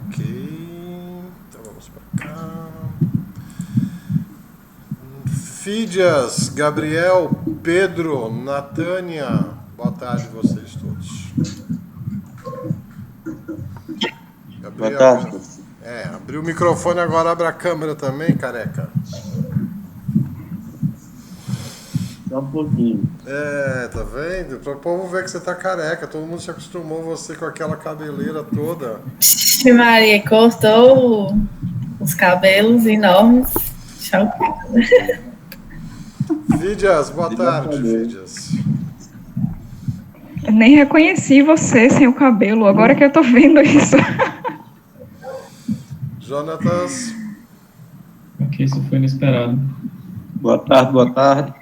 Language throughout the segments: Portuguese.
Ok. Então vamos para cá. Fídias, Gabriel, Pedro, Natânia. Boa tarde vocês todos. Boa Gabriel, tarde, professor. abriu o microfone agora, abre a câmera também, careca. Só um pouquinho. Tá vendo? Para o povo ver que você tá careca. Todo mundo se acostumou você com aquela cabeleira toda. Vixe, Maria, cortou os cabelos enormes. Chocada. Fídias, boa Graças a tarde, Deus. Fídias. Eu nem reconheci você sem o cabelo, agora que eu tô vendo isso. Jonatas, Ok, isso foi inesperado. Boa tarde, boa tarde.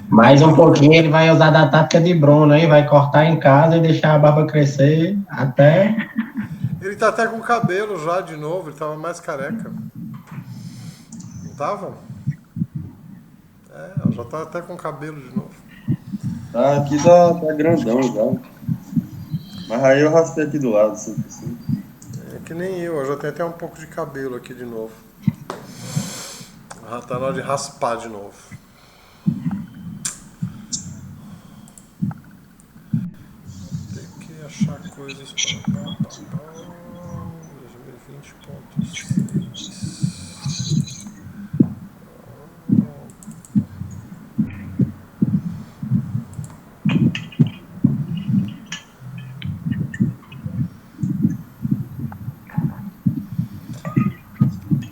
Mais um pouquinho ele vai usar da tática de Bruno, hein? Vai cortar em casa e deixar a barba crescer até... ele tá até com cabelo já de novo, ele tava mais careca. Não tava? Já tá até com cabelo de novo. Tá, aqui tá grandão já. Mas aí eu raspei aqui do lado, assim. É que nem eu já tenho até um pouco de cabelo aqui de novo. Tá na hora de raspar de novo. Tem que achar coisas para 2020.6.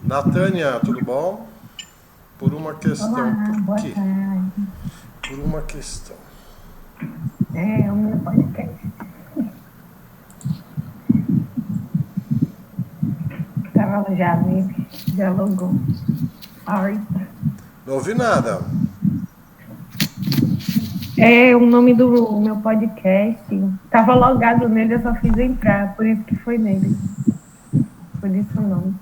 Natânia, tudo bom? Por uma questão. Olá, Por boa quê? tarde. Por uma questão. É o meu podcast. Ela já logou. Sorry. Não ouvi nada. É o nome do meu podcast. Tava logado nele, eu só fiz entrar, por isso que foi nele. Por isso o nome.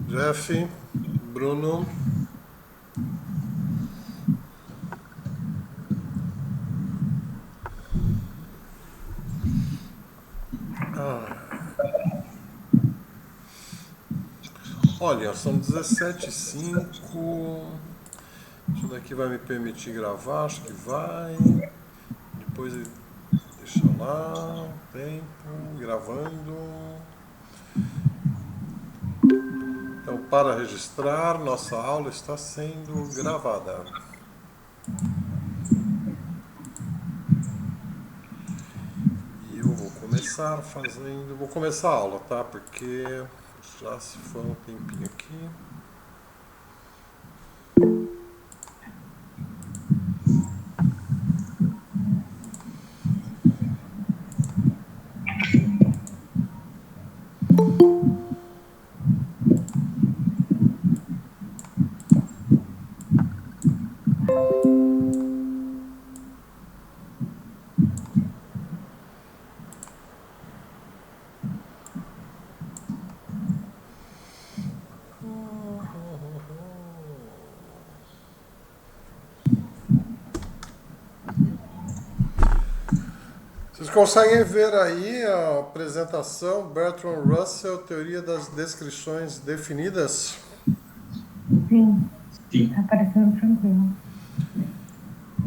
Jeff, Bruno. Olha, são 17h05. Isso daqui vai me permitir gravar, acho que vai. Depois deixa lá, tempo, gravando. Então, para registrar, nossa aula está sendo gravada. E eu vou começar vou começar a aula, tá? Porque já se foi um tempinho aqui. Vocês conseguem ver aí a apresentação Bertrand Russell, Teoria das Descrições Definidas? Sim, Sim. tá parecendo tranquilo.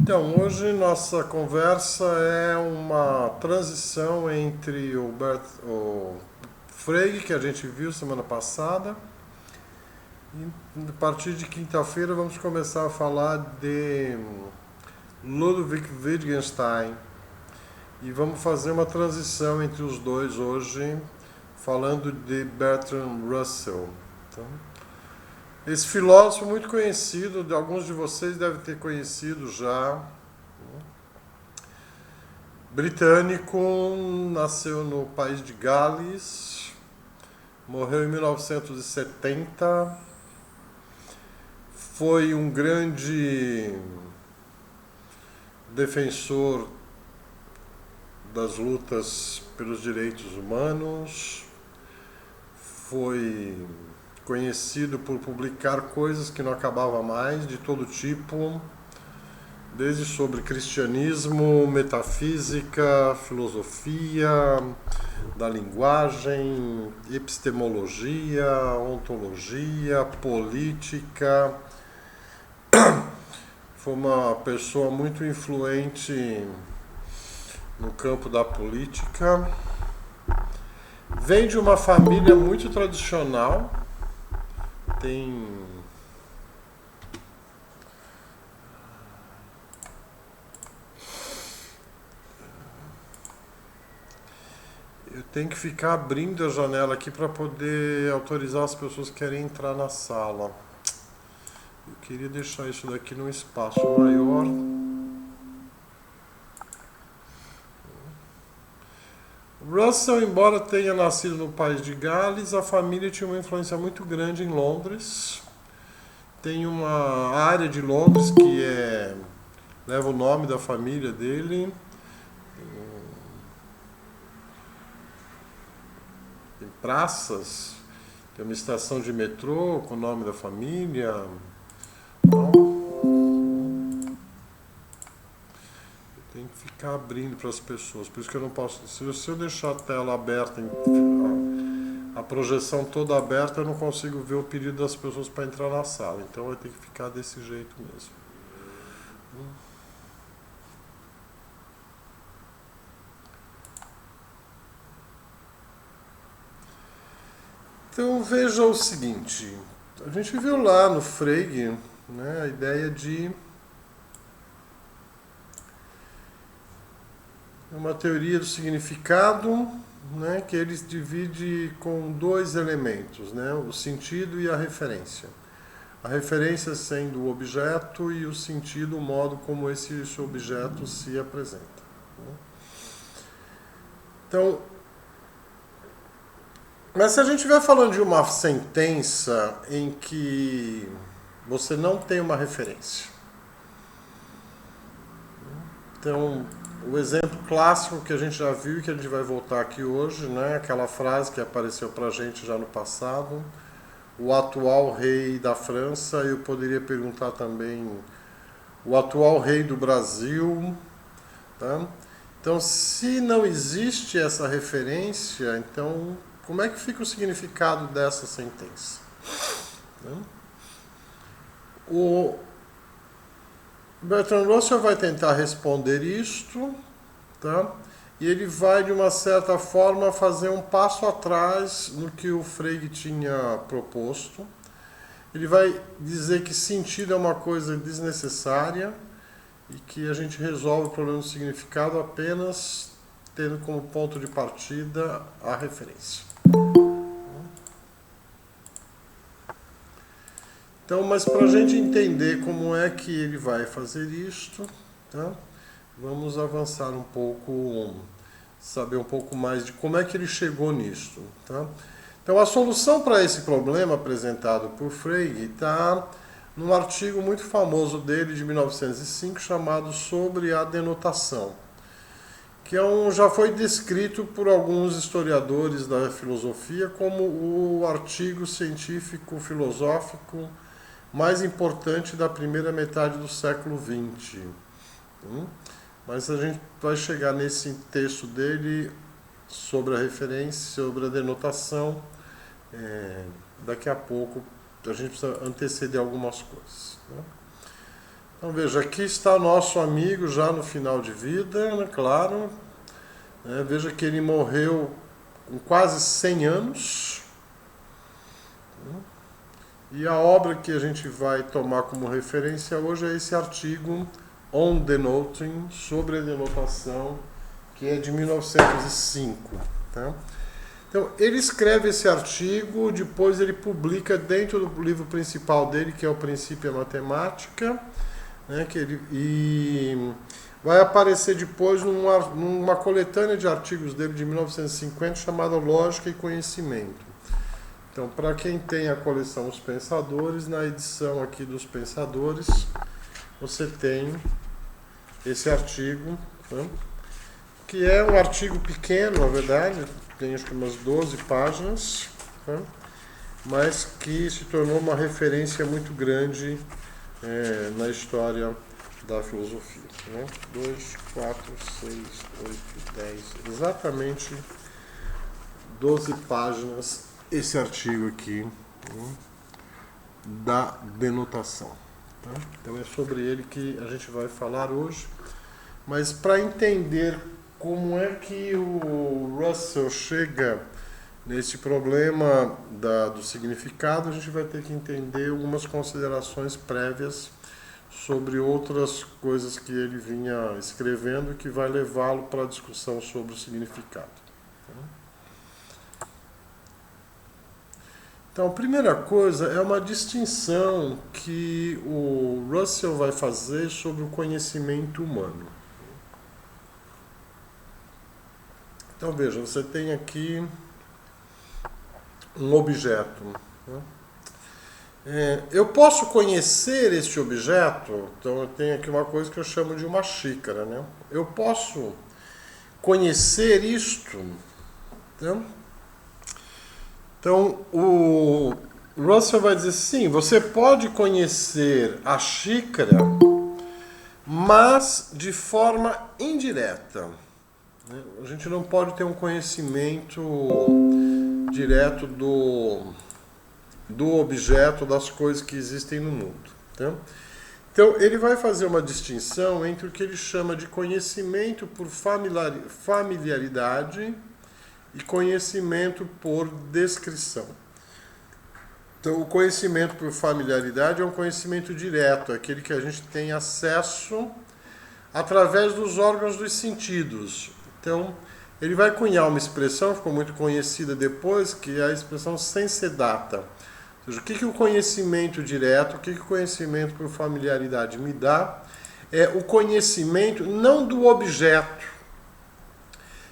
Então, hoje nossa conversa é uma transição entre o Frege, que a gente viu semana passada, e a partir de quinta-feira vamos começar a falar de Ludwig Wittgenstein. E vamos fazer uma transição entre os dois hoje, falando de Bertrand Russell. Então, esse filósofo muito conhecido, alguns de vocês devem ter conhecido já. Britânico, nasceu no país de Gales, morreu em 1970, foi um grande defensor das lutas pelos direitos humanos, foi conhecido por publicar coisas que não acabava mais, de todo tipo, desde sobre cristianismo, metafísica, filosofia, da linguagem, epistemologia, ontologia, política. Foi uma pessoa muito influente no campo da política. Vem de uma família muito tradicional. Eu tenho que ficar abrindo a janela aqui para poder autorizar as pessoas que querem entrar na sala. Eu queria deixar isso daqui num espaço maior. Russell, embora tenha nascido no país de Gales, a família tinha uma influência muito grande em Londres. Tem uma área de Londres que leva o nome da família dele. Tem praças, tem uma estação de metrô com o nome da família. Então, eu tenho que ficar abrindo para as pessoas, por isso que eu não posso. Se eu deixar a tela aberta, a projeção toda aberta, eu não consigo ver o pedido das pessoas para entrar na sala. Então vai ter que ficar desse jeito mesmo. Então veja o seguinte, a gente viu lá no Frege, né, a ideia de uma teoria do significado, né, que ele divide com dois elementos, né, o sentido e a referência. A referência sendo o objeto e o sentido, o modo como esse objeto se apresenta. Então, mas se a gente estiver falando de uma sentença em que você não tem uma referência. Então, o exemplo clássico que a gente já viu e que a gente vai voltar aqui hoje, né, aquela frase que apareceu para a gente já no passado, o atual rei da França, eu poderia perguntar também o atual rei do Brasil. Tá? Então, se não existe essa referência, então como é que fica o significado dessa sentença? O Bertrand Russell vai tentar responder isto, tá? E ele vai, de uma certa forma, fazer um passo atrás no que o Frege tinha proposto. Ele vai dizer que sentido é uma coisa desnecessária e que a gente resolve o problema do significado apenas tendo como ponto de partida a referência. Então, mas para a gente entender como é que ele vai fazer isto, tá? Vamos avançar um pouco, saber um pouco mais de como é que ele chegou nisto. Tá? Então, a solução para esse problema apresentado por Frege está num artigo muito famoso dele, de 1905, chamado Sobre a Denotação, que já foi descrito por alguns historiadores da filosofia como o artigo científico-filosófico mais importante da primeira metade do século XX. Mas a gente vai chegar nesse texto dele sobre a referência, sobre a denotação, daqui a pouco. A gente precisa anteceder algumas coisas. Né? Então veja, aqui está nosso amigo já no final de vida, né, claro. Veja que ele morreu com quase 100 anos. E a obra que a gente vai tomar como referência hoje é esse artigo On Denoting, sobre a denotação, que é de 1905. Tá? Então, ele escreve esse artigo, depois ele publica dentro do livro principal dele, que é o Princípio da Matemática, né, e vai aparecer depois numa coletânea de artigos dele de 1950, chamada Lógica e Conhecimento. Então, para quem tem a coleção Os Pensadores, na edição aqui dos Pensadores, você tem esse artigo, né, que é um artigo pequeno, na verdade, tem acho que umas 12 páginas, né, mas que se tornou uma referência muito grande na história da filosofia. Né? 2, 4, 6, 8, 10, exatamente 12 páginas esse artigo aqui, né, da denotação. Tá? Então é sobre ele que a gente vai falar hoje, mas para entender como é que o Russell chega nesse problema do significado, a gente vai ter que entender algumas considerações prévias sobre outras coisas que ele vinha escrevendo que vai levá-lo para a discussão sobre o significado. Então, a primeira coisa é uma distinção que o Russell vai fazer sobre o conhecimento humano. Então, veja, você tem aqui um objeto. Né? Eu posso conhecer este objeto, então eu tenho aqui uma coisa que eu chamo de uma xícara. Né? Eu posso conhecer isto. Então, o Russell vai dizer, sim, você pode conhecer a xícara, mas de forma indireta. A gente não pode ter um conhecimento direto do objeto, das coisas que existem no mundo. Tá? Então, ele vai fazer uma distinção entre o que ele chama de conhecimento por familiaridade e conhecimento por descrição. Então, o conhecimento por familiaridade é um conhecimento direto, aquele que a gente tem acesso através dos órgãos dos sentidos. Então, ele vai cunhar uma expressão, ficou muito conhecida depois, que é a expressão sense data. Ou seja, o que o conhecimento direto, o que o conhecimento por familiaridade me dá, é o conhecimento não do objeto,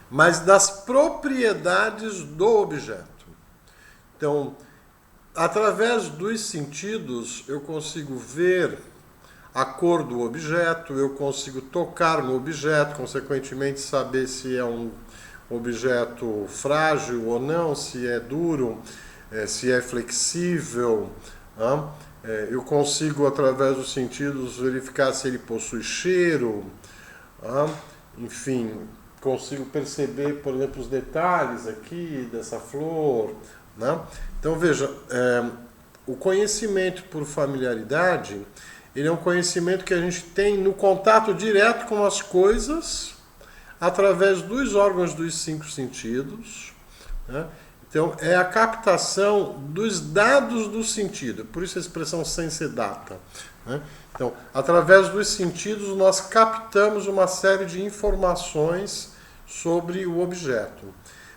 mas das propriedades do objeto. Então, através dos sentidos, eu consigo ver a cor do objeto, eu consigo tocar no objeto, consequentemente saber se é um objeto frágil ou não, se é duro, se é flexível. Eu consigo, através dos sentidos, verificar se ele possui cheiro, enfim, consigo perceber, por exemplo, os detalhes aqui dessa flor. Né? Então, veja, o conhecimento por familiaridade, ele é um conhecimento que a gente tem no contato direto com as coisas, através dos órgãos dos 5 sentidos. Né? Então, é a captação dos dados do sentido, por isso a expressão sense data. Né? Então, através dos sentidos, nós captamos uma série de informações sobre o objeto.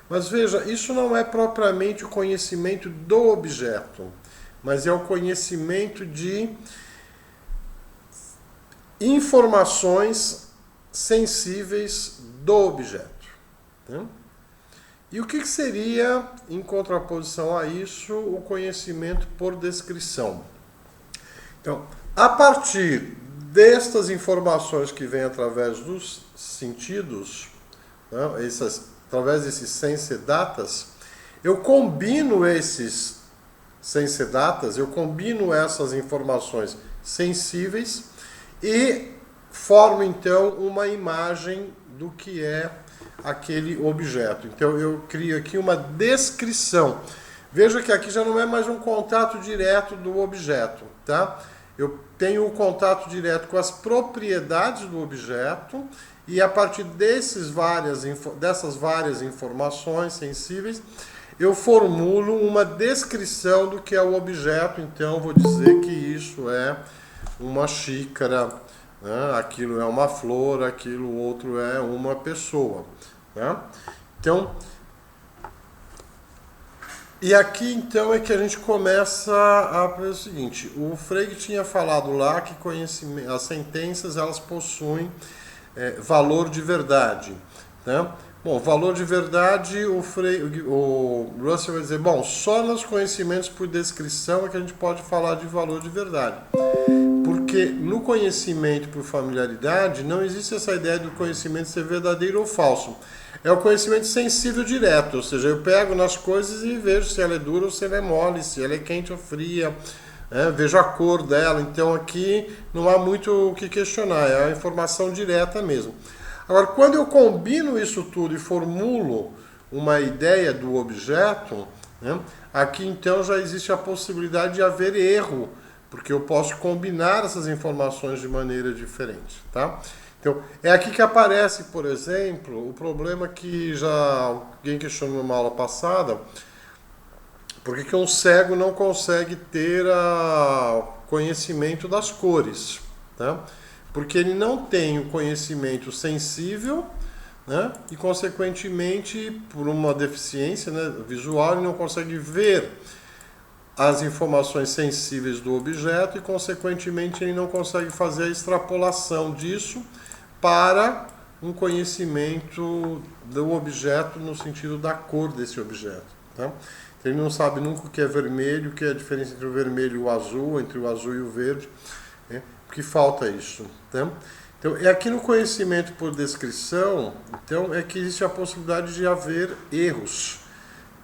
Mas veja, isso não é propriamente o conhecimento do objeto, mas é o conhecimento de informações sensíveis do objeto. Né? E o que seria, em contraposição a isso, o conhecimento por descrição? Então, a partir destas informações que vêm através dos sentidos, né, através desses sense datas, eu combino esses sense datas, eu combino essas informações sensíveis e formo então uma imagem do que é aquele objeto. Então eu crio aqui uma descrição. Veja que aqui já não é mais um contato direto do objeto, tá? Eu tenho o contato direto com as propriedades do objeto e a partir dessas várias informações sensíveis, eu formulo uma descrição do que é o objeto. Então vou dizer que isso é uma xícara, né? Aquilo é uma flor, aquilo outro é uma pessoa. Né? Então, e aqui então é que a gente começa a ver o seguinte: o Frege tinha falado lá que as sentenças elas possuem valor de verdade. Né? Bom, valor de verdade, o Russell vai dizer, bom, só nos conhecimentos por descrição é que a gente pode falar de valor de verdade. Porque no conhecimento por familiaridade não existe essa ideia do conhecimento ser verdadeiro ou falso. é o conhecimento sensível direto, ou seja, eu pego nas coisas e vejo se ela é dura ou se ela é mole, se ela é quente ou fria, vejo a cor dela. Então aqui não há muito o que questionar, é a informação direta mesmo. Agora, quando eu combino isso tudo e formulo uma ideia do objeto, né, aqui então já existe a possibilidade de haver erro, porque eu posso combinar essas informações de maneira diferente, tá? Então, é aqui que aparece, por exemplo, o problema que já alguém questionou numa aula passada, por que um cego não consegue ter conhecimento das cores, tá? Porque ele não tem o conhecimento sensível, né? E, consequentemente, por uma deficiência, né, visual, ele não consegue ver as informações sensíveis do objeto e, consequentemente, ele não consegue fazer a extrapolação disso para um conhecimento do objeto no sentido da cor desse objeto, tá? Ele não sabe nunca o que é vermelho, o que é a diferença entre o vermelho e o azul, entre o azul e o verde, né? Porque falta isso, tá? Então, é aqui no conhecimento por descrição, então, é que existe a possibilidade de haver erros.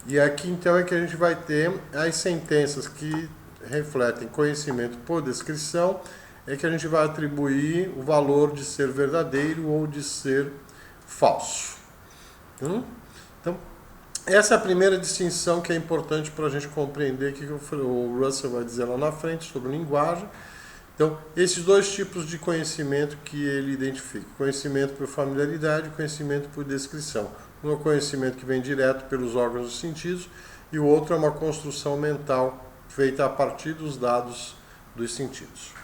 E aqui, então, é que a gente vai ter as sentenças que refletem conhecimento por descrição, é que a gente vai atribuir o valor de ser verdadeiro ou de ser falso. Então, essa é a primeira distinção que é importante para a gente compreender o que o Russell vai dizer lá na frente sobre linguagem. Então, esses dois tipos de conhecimento que ele identifica: conhecimento por familiaridade e conhecimento por descrição. Um é o conhecimento que vem direto pelos órgãos dos sentidos e o outro é uma construção mental feita a partir dos dados dos sentidos.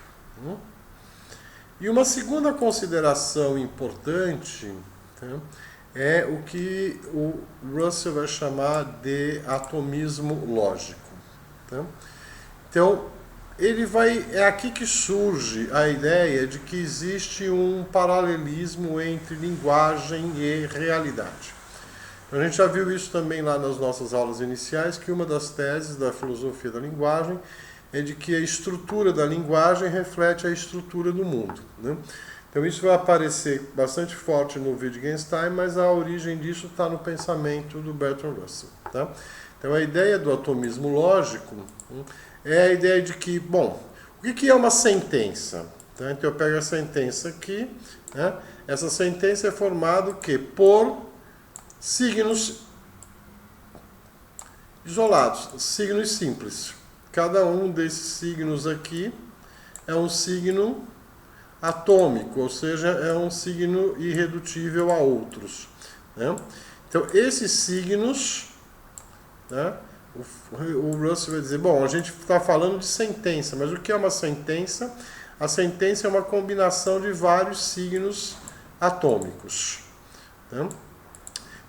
E uma segunda consideração importante, tá, é o que o Russell vai chamar de atomismo lógico. Tá? Então, é aqui que surge a ideia de que existe um paralelismo entre linguagem e realidade. A gente já viu isso também lá nas nossas aulas iniciais, que uma das teses da filosofia da linguagem é de que a estrutura da linguagem reflete a estrutura do mundo, né? Então isso vai aparecer bastante forte no Wittgenstein, mas a origem disso está no pensamento do Bertrand Russell, tá? Então a ideia do atomismo lógico é a ideia de que, bom, o que é uma sentença? Tá? Então eu pego a sentença aqui, né? Essa sentença é formada o quê? Por signos isolados, signos simples. Cada um desses signos aqui é um signo atômico, ou seja, é um signo irredutível a outros, né? Então, esses signos, né, o Russell vai dizer, bom, a gente está falando de sentença, mas o que é uma sentença? A sentença é uma combinação de vários signos atômicos, né?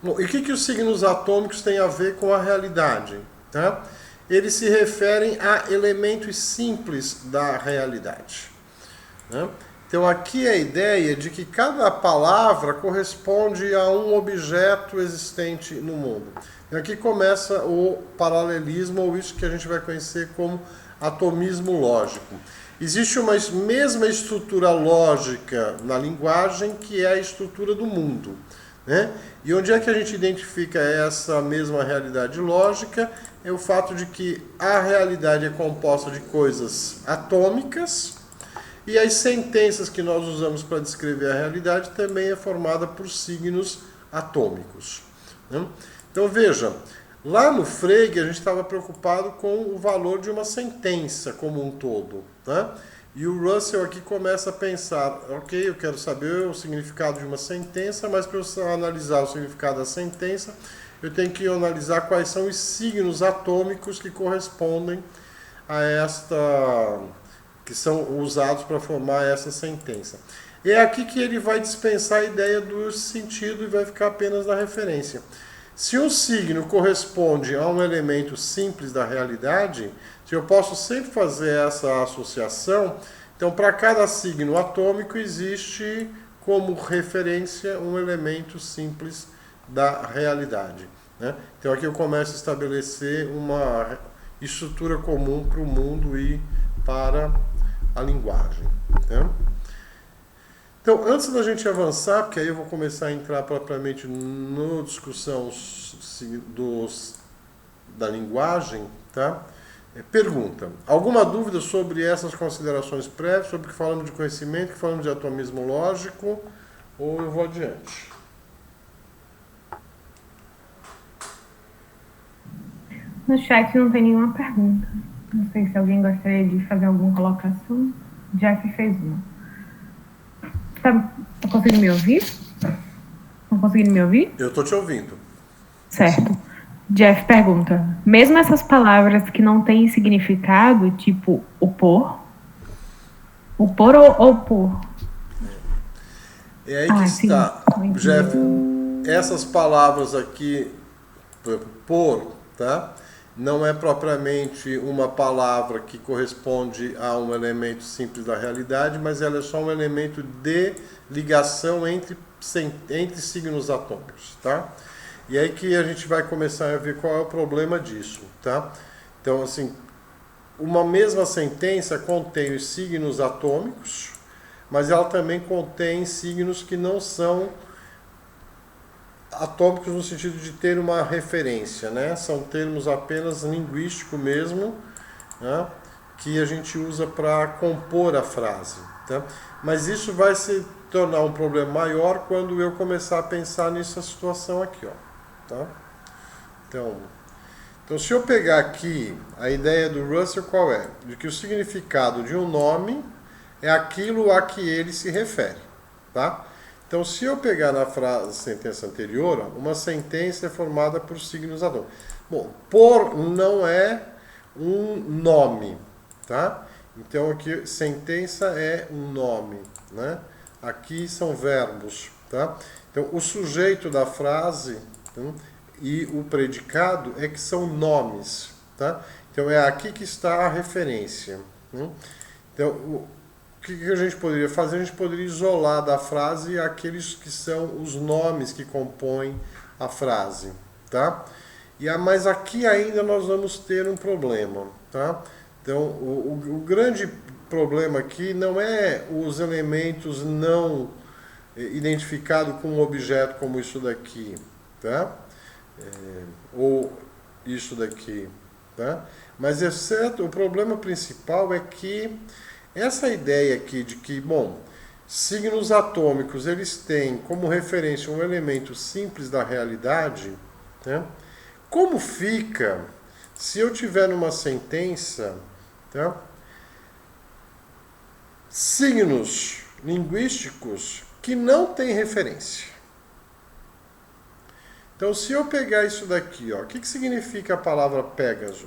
Bom, e o que os signos atômicos têm a ver com a realidade? Tá? Eles se referem a elementos simples da realidade, né? Então aqui é a ideia de que cada palavra corresponde a um objeto existente no mundo. E aqui começa o paralelismo, ou isso que a gente vai conhecer como atomismo lógico. Existe uma mesma estrutura lógica na linguagem que é a estrutura do mundo, né? E onde é que a gente identifica essa mesma realidade lógica? É o fato de que a realidade é composta de coisas atômicas e as sentenças que nós usamos para descrever a realidade também é formada por signos atômicos, né? Então veja, lá no Frege a gente estava preocupado com o valor de uma sentença como um todo, né? E o Russell aqui começa a pensar, ok, eu quero saber o significado de uma sentença, mas para eu analisar o significado da sentença, eu tenho que analisar quais são os signos atômicos que correspondem a que são usados para formar essa sentença. E é aqui que ele vai dispensar a ideia do sentido e vai ficar apenas na referência. Se um signo corresponde a um elemento simples da realidade, se eu posso sempre fazer essa associação, então para cada signo atômico existe como referência um elemento simples da realidade, né? Então aqui eu começo a estabelecer uma estrutura comum para o mundo e para a linguagem, né? Então, antes da gente avançar, porque aí eu vou começar a entrar propriamente na discussão da linguagem, tá? Pergunta: alguma dúvida sobre essas considerações prévias, sobre que falamos de conhecimento, que falamos de atomismo lógico, ou eu vou adiante? No chat não tem nenhuma pergunta. Não sei se alguém gostaria de fazer alguma colocação. Jeff fez uma. Tá conseguindo me ouvir? Estão conseguindo me ouvir? Eu estou te ouvindo. Certo. Jeff pergunta: mesmo essas palavras que não têm significado, tipo opor ou por? É aí que está, Jeff, essas palavras aqui, por, tá? Não é propriamente uma palavra que corresponde a um elemento simples da realidade, mas ela é só um elemento de ligação entre signos atômicos, tá? E aí que a gente vai começar a ver qual é o problema disso, tá? Então, assim, uma mesma sentença contém os signos atômicos, mas ela também contém signos que não são atômicos no sentido de ter uma referência, né? São termos apenas linguísticos mesmo, né? Que a gente usa para compor a frase, tá? Mas isso vai se tornar um problema maior quando eu começar a pensar nessa situação aqui, ó, tá? Então, se eu pegar aqui a ideia do Russell, qual é? De que o significado de um nome é aquilo a que ele se refere, tá? Então, se eu pegar na sentença anterior, uma sentença é formada por signos atômicos. Bom, por não é um nome, tá? Então, aqui, sentença é um nome, né? Aqui são verbos, tá? Então, o sujeito da frase, tá? E o predicado é que são nomes, tá? Então, é aqui que está a referência. Então, o que a gente poderia fazer? A gente poderia isolar da frase aqueles que são os nomes que compõem a frase, tá? Mas aqui ainda nós vamos ter um problema, tá? Então, o grande problema aqui não é os elementos não identificados com um objeto como isso daqui, tá? Ou isso daqui, tá? Mas o problema principal é que essa ideia aqui de que, bom, signos atômicos, eles têm como referência um elemento simples da realidade, né? Como fica se eu tiver numa sentença, tá? Signos linguísticos que não têm referência? Então, se eu pegar isso daqui, ó, o que significa a palavra Pégaso?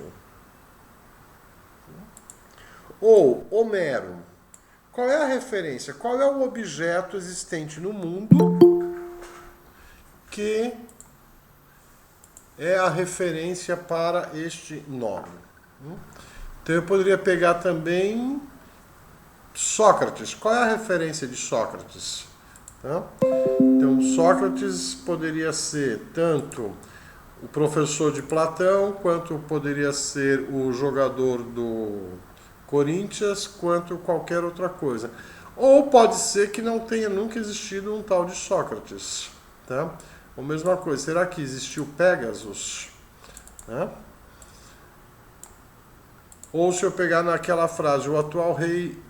Ou Homero. Qual é a referência? Qual é o objeto existente no mundo que é a referência para este nome? Então eu poderia pegar também Sócrates. Qual é a referência de Sócrates? Tá? Então Sócrates poderia ser tanto o professor de Platão, quanto poderia ser o jogador do Corinthians, quanto qualquer outra coisa. Ou pode ser que não tenha nunca existido um tal de Sócrates, tá? Ou mesma coisa, será que existiu Pégasus? Tá? Ou se eu pegar naquela frase, o atual rei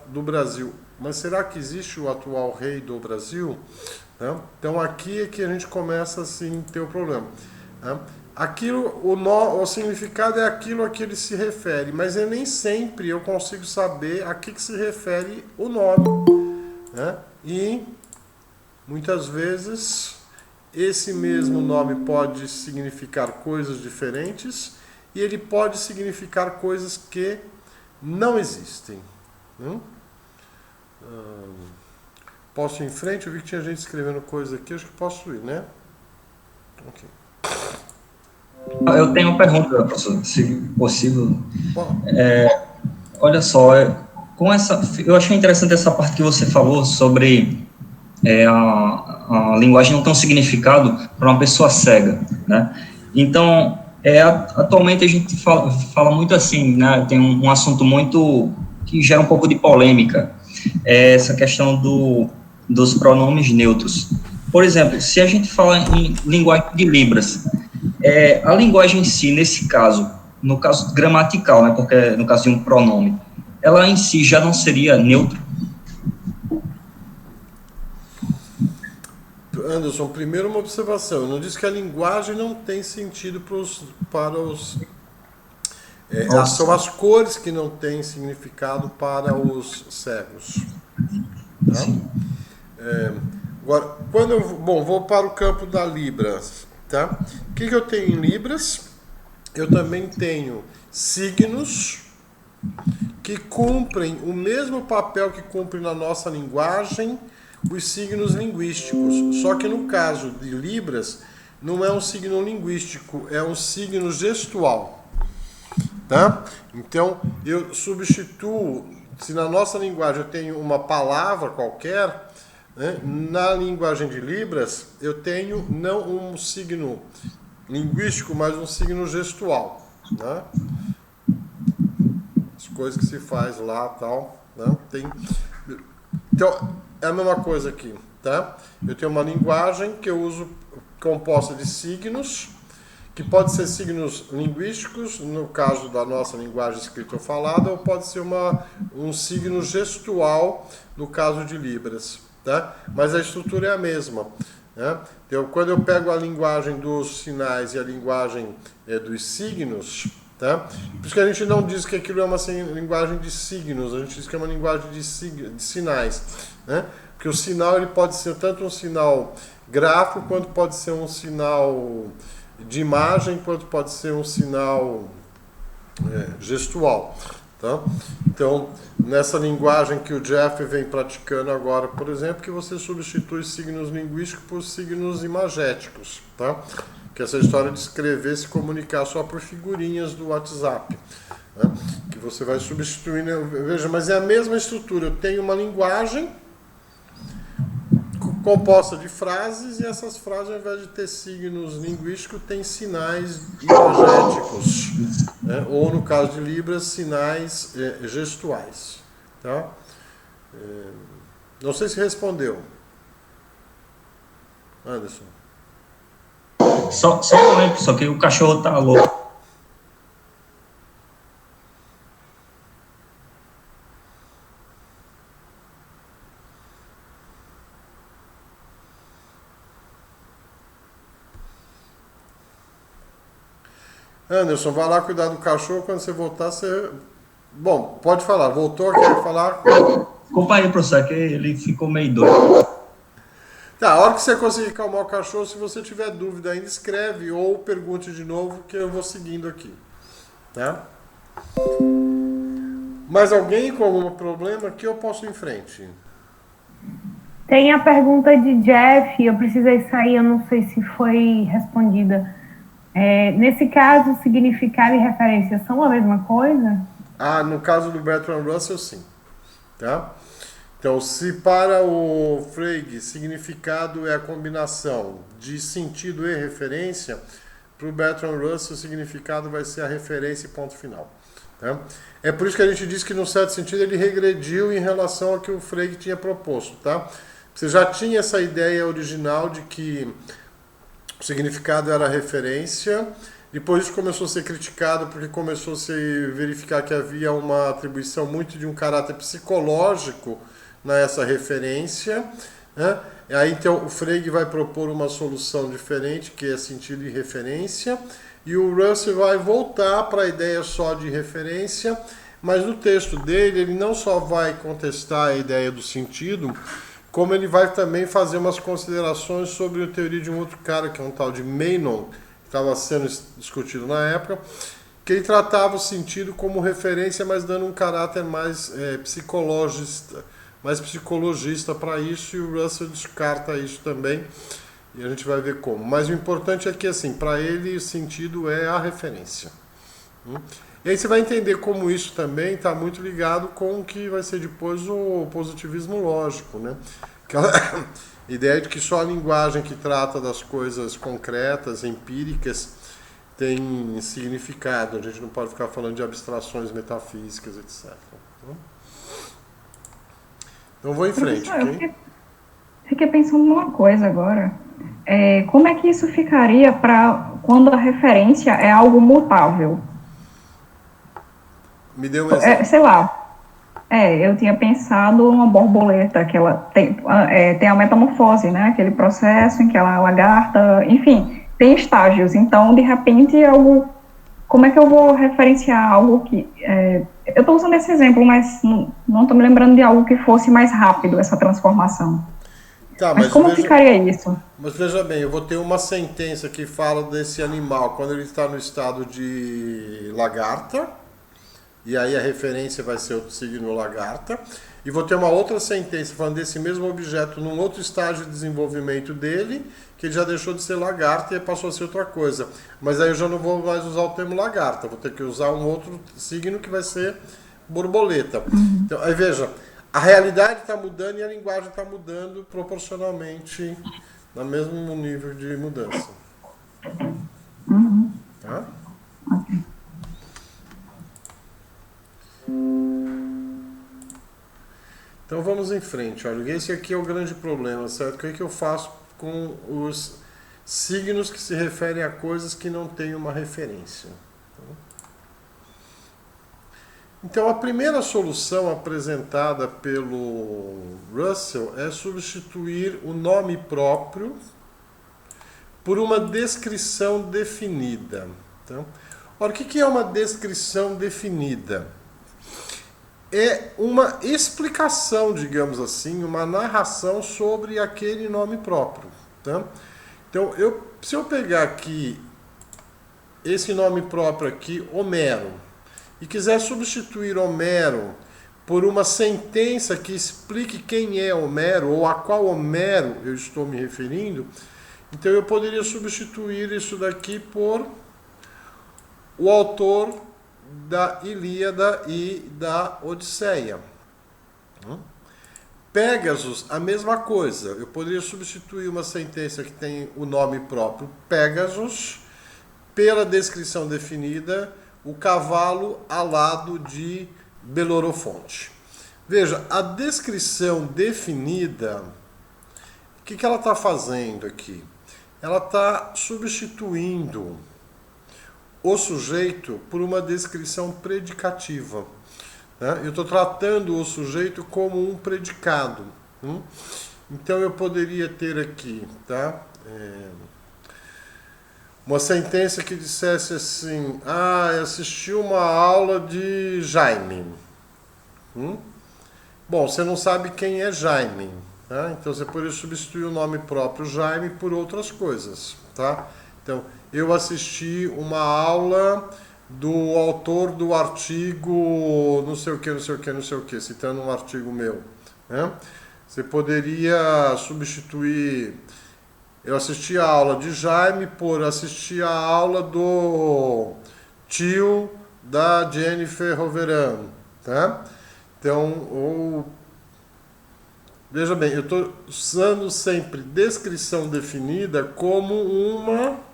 do Brasil, mas será que existe o atual rei do Brasil? Tá? Então aqui é que a gente começa assim a ter o problema. Tá? Aquilo, o significado é aquilo a que ele se refere, mas nem sempre eu consigo saber a que se refere o nome, né? E muitas vezes esse mesmo nome pode significar coisas diferentes e ele pode significar coisas que não existem. Posso ir em frente? Eu vi que tinha gente escrevendo coisa aqui, acho que posso ir, né? Ok. Eu tenho uma pergunta, professor, se possível. Olha só, eu achei interessante essa parte que você falou sobre a linguagem não ter um significado para uma pessoa cega, né? Então, atualmente a gente fala muito assim, né? Tem um assunto muito que gera um pouco de polêmica, essa questão dos pronomes neutros. Por exemplo, se a gente fala em linguagem de Libras, a linguagem em si, nesse caso, no caso gramatical, né, porque no caso de um pronome, ela em si já não seria neutra? Anderson, primeiro uma observação. Eu não disse que a linguagem não tem sentido para os... são as cores que não têm significado para os cegos. Tá? Agora, quando eu vou para o campo da Libras, tá? O que eu tenho em Libras? Eu também tenho signos que cumprem o mesmo papel que cumprem na nossa linguagem os signos linguísticos. Só que no caso de Libras, não é um signo linguístico, é um signo gestual. Tá? Então, eu substituo, se na nossa linguagem eu tenho uma palavra qualquer, né, na linguagem de Libras, eu tenho não um signo linguístico, mas um signo gestual. Né? As coisas que se faz lá, tal, né? Então, é a mesma coisa aqui, tá? Eu tenho uma linguagem que eu uso composta de signos, que pode ser signos linguísticos, no caso da nossa linguagem escrita ou falada, ou pode ser um signo gestual, no caso de Libras, tá? Mas a estrutura é a mesma, né? Então, quando eu pego a linguagem dos sinais e a linguagem dos signos, tá? Por isso que a gente não diz que aquilo é uma linguagem de signos, a gente diz que é uma linguagem de sinais, né? Porque o sinal ele pode ser tanto um sinal gráfico, quanto pode ser um sinal de imagem, quanto pode ser um sinal gestual. Tá? Então, nessa linguagem que o Jeff vem praticando agora, por exemplo, que você substitui signos linguísticos por signos imagéticos. Tá? Que é essa história de escrever, se comunicar só por figurinhas do WhatsApp. Né? Que você vai substituindo. Veja, mas é a mesma estrutura. Eu tenho uma linguagem composta de frases, e essas frases, ao invés de ter signos linguísticos, tem sinais imagéticos, né? Ou, no caso de Libras, sinais gestuais. Tá? Não sei se respondeu. Anderson. Só um momento, só que o cachorro tá louco. Anderson, vai lá cuidar do cachorro, quando você voltar, você... Bom, pode falar. Voltou, quer falar? Desculpa aí, professor, que ele ficou meio doido. Tá, a hora que você conseguir calmar o cachorro, se você tiver dúvida ainda, escreve ou pergunte de novo, que eu vou seguindo aqui. Tá? Mais alguém com algum problema que eu posso ir em frente? Tem a pergunta de Jeff, eu precisei sair, eu não sei se foi respondida. Nesse caso, significado e referência são a mesma coisa? No caso do Bertrand Russell, sim. Tá? Então, se para o Frege significado é a combinação de sentido e referência, para o Bertrand Russell o significado vai ser a referência e ponto final. Tá? É por isso que a gente diz que, num certo sentido, ele regrediu em relação ao que o Frege tinha proposto. Tá? Você já tinha essa ideia original de que o significado era a referência, depois isso começou a ser criticado porque começou a se verificar que havia uma atribuição muito de um caráter psicológico nessa referência, né? Aí então o Frege vai propor uma solução diferente, que é sentido e referência, e o Russell vai voltar para a ideia só de referência, mas no texto dele ele não só vai contestar a ideia do sentido, como ele vai também fazer umas considerações sobre a teoria de um outro cara, que é um tal de Menon, que estava sendo discutido na época, que ele tratava o sentido como referência, mas dando um caráter mais psicologista para isso, e o Russell descarta isso também, e a gente vai ver como. Mas o importante é que, assim, para ele o sentido é a referência. E aí você vai entender como isso também está muito ligado com o que vai ser depois o positivismo lógico, né? Aquela ideia de que só a linguagem que trata das coisas concretas, empíricas, tem significado. A gente não pode ficar falando de abstrações metafísicas, etc. Então vou em frente, ok? Fiquei pensando numa coisa agora. Como é que isso ficaria para quando a referência é algo mutável? Me dê um exemplo. Sei lá. Eu tinha pensado uma borboleta, que ela tem a metamorfose, né? Aquele processo em que ela é lagarta, enfim, tem estágios. Então, de repente, como é que eu vou referenciar algo que... eu estou usando esse exemplo, mas não estou me lembrando de algo que fosse mais rápido, essa transformação. Tá, mas como ficaria isso? Mas veja bem, eu vou ter uma sentença que fala desse animal quando ele está no estado de lagarta, e aí a referência vai ser o signo lagarta, e vou ter uma outra sentença falando desse mesmo objeto num outro estágio de desenvolvimento dele, que ele já deixou de ser lagarta e passou a ser outra coisa. Mas aí eu já não vou mais usar o termo lagarta, vou ter que usar um outro signo que vai ser borboleta. Então, aí veja, a realidade está mudando e a linguagem está mudando proporcionalmente no mesmo nível de mudança. Tá? Então vamos em frente. Olha, esse aqui é o grande problema, certo? O que eu faço com os signos que se referem a coisas que não têm uma referência? Então, a primeira solução apresentada pelo Russell é substituir o nome próprio por uma descrição definida. Então, ora, o que é uma descrição definida? É uma explicação, digamos assim, uma narração sobre aquele nome próprio. Tá? Então, se eu pegar aqui esse nome próprio aqui, Homero, e quiser substituir Homero por uma sentença que explique quem é Homero, ou a qual Homero eu estou me referindo, então eu poderia substituir isso daqui por o autor da Ilíada e da Odisseia. Pégasus, a mesma coisa. Eu poderia substituir uma sentença que tem o nome próprio, Pégasus, pela descrição definida, o cavalo alado de Belorofonte. Veja, a descrição definida, o que ela está fazendo aqui? Ela está substituindo o sujeito por uma descrição predicativa. Né? Eu estou tratando o sujeito como um predicado. Então eu poderia ter aqui, tá? Uma sentença que dissesse assim: eu assisti uma aula de Jaime. Bom, você não sabe quem é Jaime, tá? Então você poderia substituir o nome próprio Jaime por outras coisas, tá? Então, eu assisti uma aula do autor do artigo não sei o que, não sei o que, não sei o que, citando um artigo meu, né? Você poderia substituir... Eu assisti a aula de Jaime por assistir a aula do tio da Jennifer Roveran, tá? Então, veja bem, eu estou usando sempre descrição definida como uma...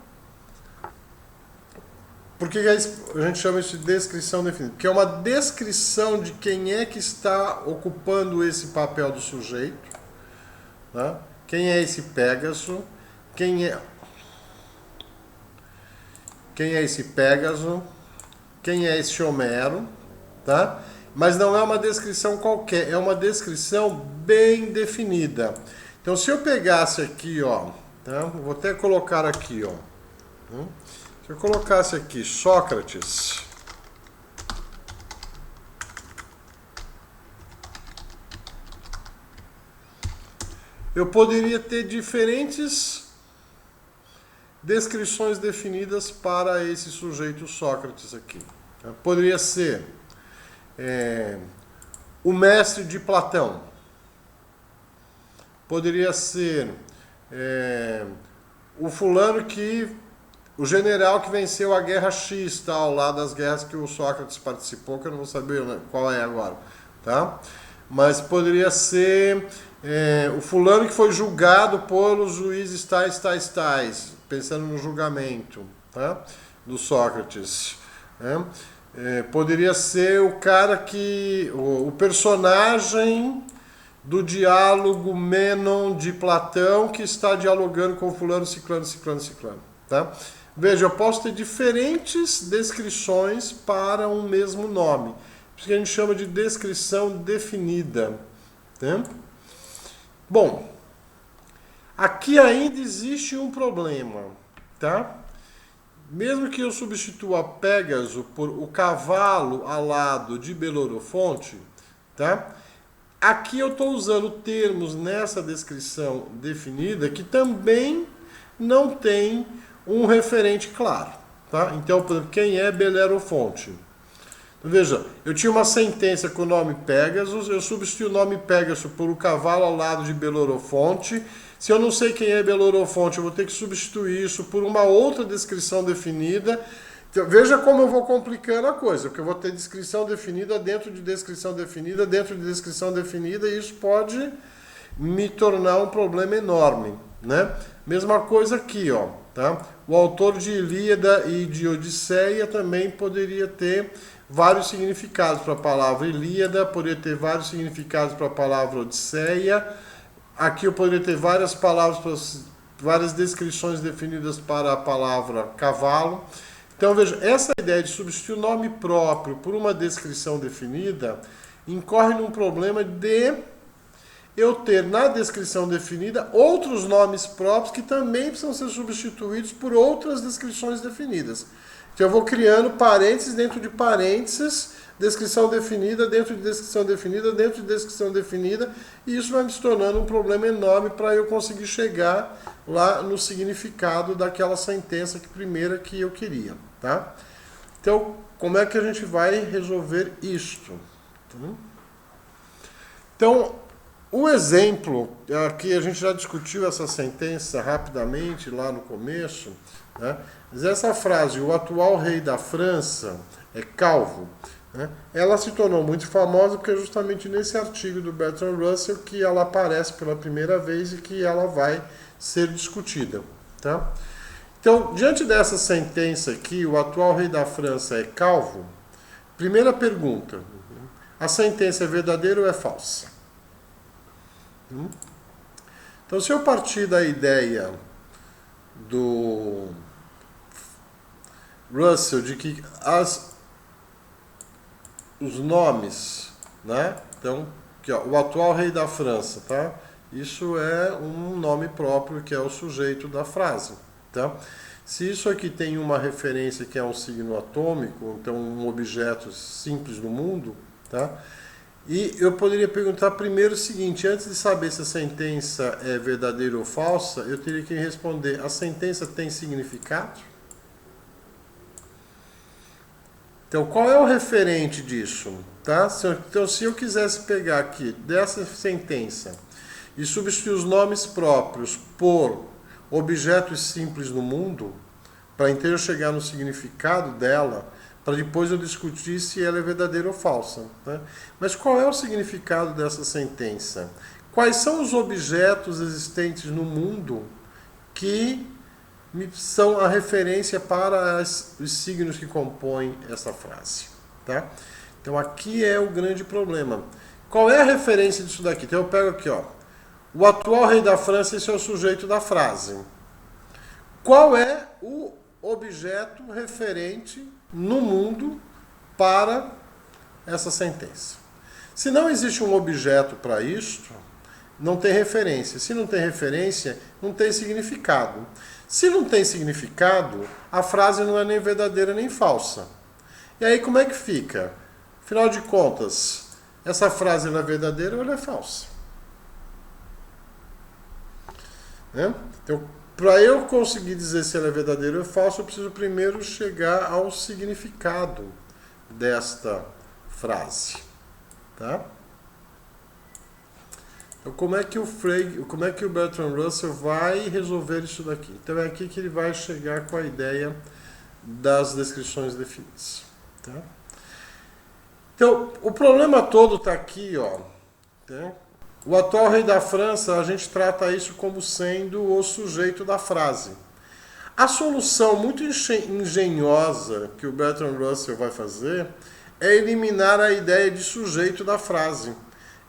Por que a gente chama isso de descrição definida? Porque é uma descrição de quem é que está ocupando esse papel do sujeito, tá? Quem é esse Pégaso? Quem é esse Pégaso? Quem é esse Homero? Tá? Mas não é uma descrição qualquer, é uma descrição bem definida. Então, se eu pegasse aqui, ó, tá? Vou até colocar aqui, ó. Se eu colocasse aqui Sócrates, eu poderia ter diferentes descrições definidas para esse sujeito Sócrates aqui. Poderia ser o mestre de Platão. Poderia ser o fulano o general que venceu a guerra X, tal, lá das guerras que o Sócrates participou, que eu não vou saber, né, qual é agora, tá? Mas poderia ser o fulano que foi julgado pelos juízes tais, pensando no julgamento, tá? Do Sócrates, né? Poderia ser o cara o personagem do diálogo Menon de Platão, que está dialogando com fulano, ciclano, ciclano, ciclano. Tá? Veja, eu posso ter diferentes descrições para um mesmo nome. Isso que a gente chama de descrição definida. Tá? Bom, aqui ainda existe um problema. Tá? Mesmo que eu substitua Pégaso por o cavalo alado de Belorofonte, tá? Aqui eu estou usando termos nessa descrição definida que também não tem um referente claro. Tá? Então, por exemplo, quem é Belerofonte? Veja, eu tinha uma sentença com o nome Pégasus, eu substituí o nome Pégaso por o cavalo ao lado de Belorofonte. Se eu não sei quem é Belorofonte, eu vou ter que substituir isso por uma outra descrição definida. Então, veja como eu vou complicando a coisa, porque eu vou ter descrição definida dentro de descrição definida, dentro de descrição definida, e isso pode me tornar um problema enorme, né? Mesma coisa aqui, ó, tá? O autor de Ilíada e de Odisseia também poderia ter vários significados para a palavra Ilíada, poderia ter vários significados para a palavra Odisseia. Aqui eu poderia ter várias palavras, várias descrições definidas para a palavra cavalo. Então, veja, essa ideia de substituir o nome próprio por uma descrição definida incorre num problema de eu ter na descrição definida outros nomes próprios que também precisam ser substituídos por outras descrições definidas. Então, eu vou criando parênteses dentro de parênteses, descrição definida dentro de descrição definida dentro de descrição definida, e isso vai me se tornando um problema enorme para eu conseguir chegar lá no significado daquela sentença primeira que eu queria. Tá? Então, como é que a gente vai resolver isto? Então, o exemplo, aqui a gente já discutiu essa sentença rapidamente lá no começo, né? Mas essa frase, o atual rei da França é calvo, né? Ela se tornou muito famosa porque é justamente nesse artigo do Bertrand Russell que ela aparece pela primeira vez e que ela vai ser discutida. Tá? Então, diante dessa sentença aqui, o atual rei da França é calvo, primeira pergunta, a sentença é verdadeira ou é falsa? Então, se eu partir da ideia do Russell de que os nomes, né? Então, aqui, ó, o atual rei da França, tá? Isso é um nome próprio que é o sujeito da frase, tá? Se isso aqui tem uma referência que é um signo atômico, então um objeto simples no mundo, tá? E eu poderia perguntar primeiro o seguinte, antes de saber se a sentença é verdadeira ou falsa, eu teria que responder, a sentença tem significado? Então, qual é o referente disso? Tá? Então, se eu quisesse pegar aqui dessa sentença e substituir os nomes próprios por objetos simples no mundo, para então eu chegar no significado dela, para depois eu discutir se ela é verdadeira ou falsa. Né? Mas qual é o significado dessa sentença? Quais são os objetos existentes no mundo que são a referência para os signos que compõem essa frase? Tá? Então aqui é o grande problema. Qual é a referência disso daqui? Então eu pego aqui, ó, o atual rei da França, esse é o sujeito da frase. Qual é o objeto referente no mundo para essa sentença? Se não existe um objeto para isto, não tem referência. Se não tem referência, não tem significado. Se não tem significado, a frase não é nem verdadeira nem falsa. E aí como é que fica? Afinal de contas, essa frase ela é verdadeira ou ela é falsa? Né? Então, para eu conseguir dizer se ela é verdadeira ou falsa, eu preciso primeiro chegar ao significado desta frase. Tá? Então, como é que o Bertrand Russell vai resolver isso daqui? Então, é aqui que ele vai chegar com a ideia das descrições definidas. Tá? Então, o problema todo está aqui, ó. Tá? O atual rei da França, a gente trata isso como sendo o sujeito da frase. A solução muito engenhosa que o Bertrand Russell vai fazer é eliminar a ideia de sujeito da frase.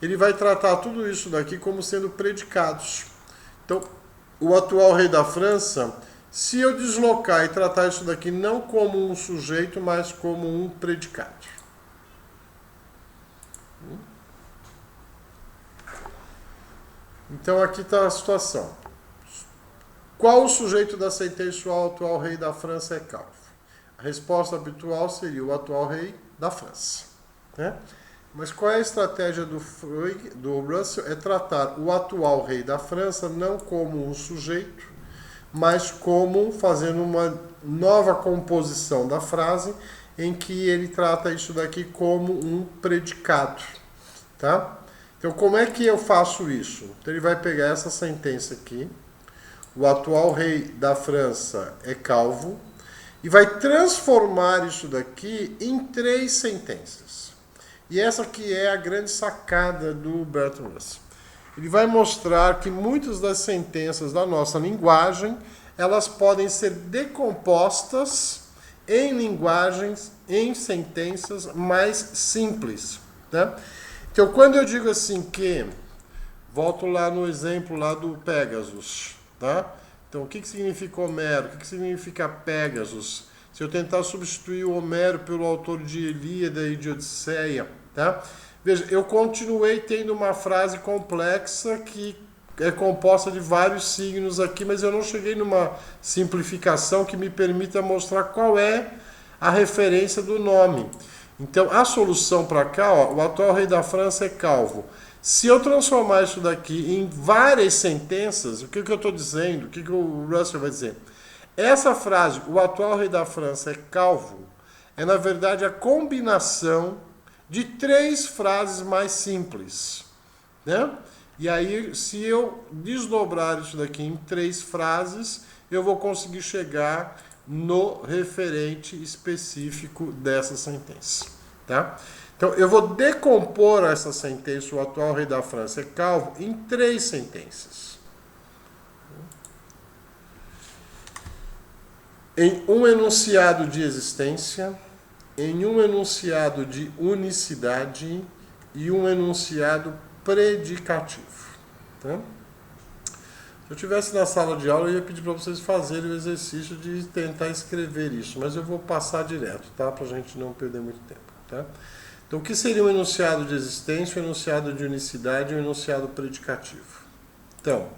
ele vai tratar tudo isso daqui como sendo predicados. Então, o atual rei da França, se eu deslocar e tratar isso daqui não como um sujeito, mas como um predicado. Então, aqui está a situação. Qual o sujeito da sentença o atual rei da França é calvo? A resposta habitual seria o atual rei da França. Né? Mas qual é a estratégia do Russell? É tratar o atual rei da França não como um sujeito, mas como fazendo uma nova composição da frase em que ele trata isso daqui como um predicado. Tá? Então, como é que eu faço isso? Então, ele vai pegar essa sentença aqui, o atual rei da França é calvo, e vai transformar isso daqui em 3 sentenças. E essa aqui é a grande sacada do Bertrand Russell. Ele vai mostrar que muitas das sentenças da nossa linguagem, elas podem ser decompostas em linguagens, em sentenças mais simples. Né? Então, quando eu digo assim que, volto lá no exemplo lá do Pegasus, tá? Então, o que significa Homero? O que significa Pegasus? Se eu tentar substituir o Homero pelo autor de Ilíada e de Odisseia, tá? Veja, eu continuei tendo uma frase complexa que é composta de vários signos aqui, mas eu não cheguei numa simplificação que me permita mostrar qual é a referência do nome. Então, a solução para cá, ó, o atual rei da França é calvo. Se eu transformar isso daqui em várias sentenças, o que eu estou dizendo? O que o Russell vai dizer? Essa frase, o atual rei da França é calvo, é na verdade a combinação de 3 frases mais simples. Né? E aí, se eu desdobrar isso daqui em 3 frases, eu vou conseguir chegar no referente específico dessa sentença. Tá? Então, eu vou decompor essa sentença, o atual rei da França é calvo, em 3 sentenças. Em um enunciado de existência, em um enunciado de unicidade e um enunciado predicativo. Tá? Se eu estivesse na sala de aula, eu ia pedir para vocês fazerem o exercício de tentar escrever isso, mas eu vou passar direto, tá? Para a gente não perder muito tempo. Tá? Então, o que seria um enunciado de existência, um enunciado de unicidade e um enunciado predicativo? Então,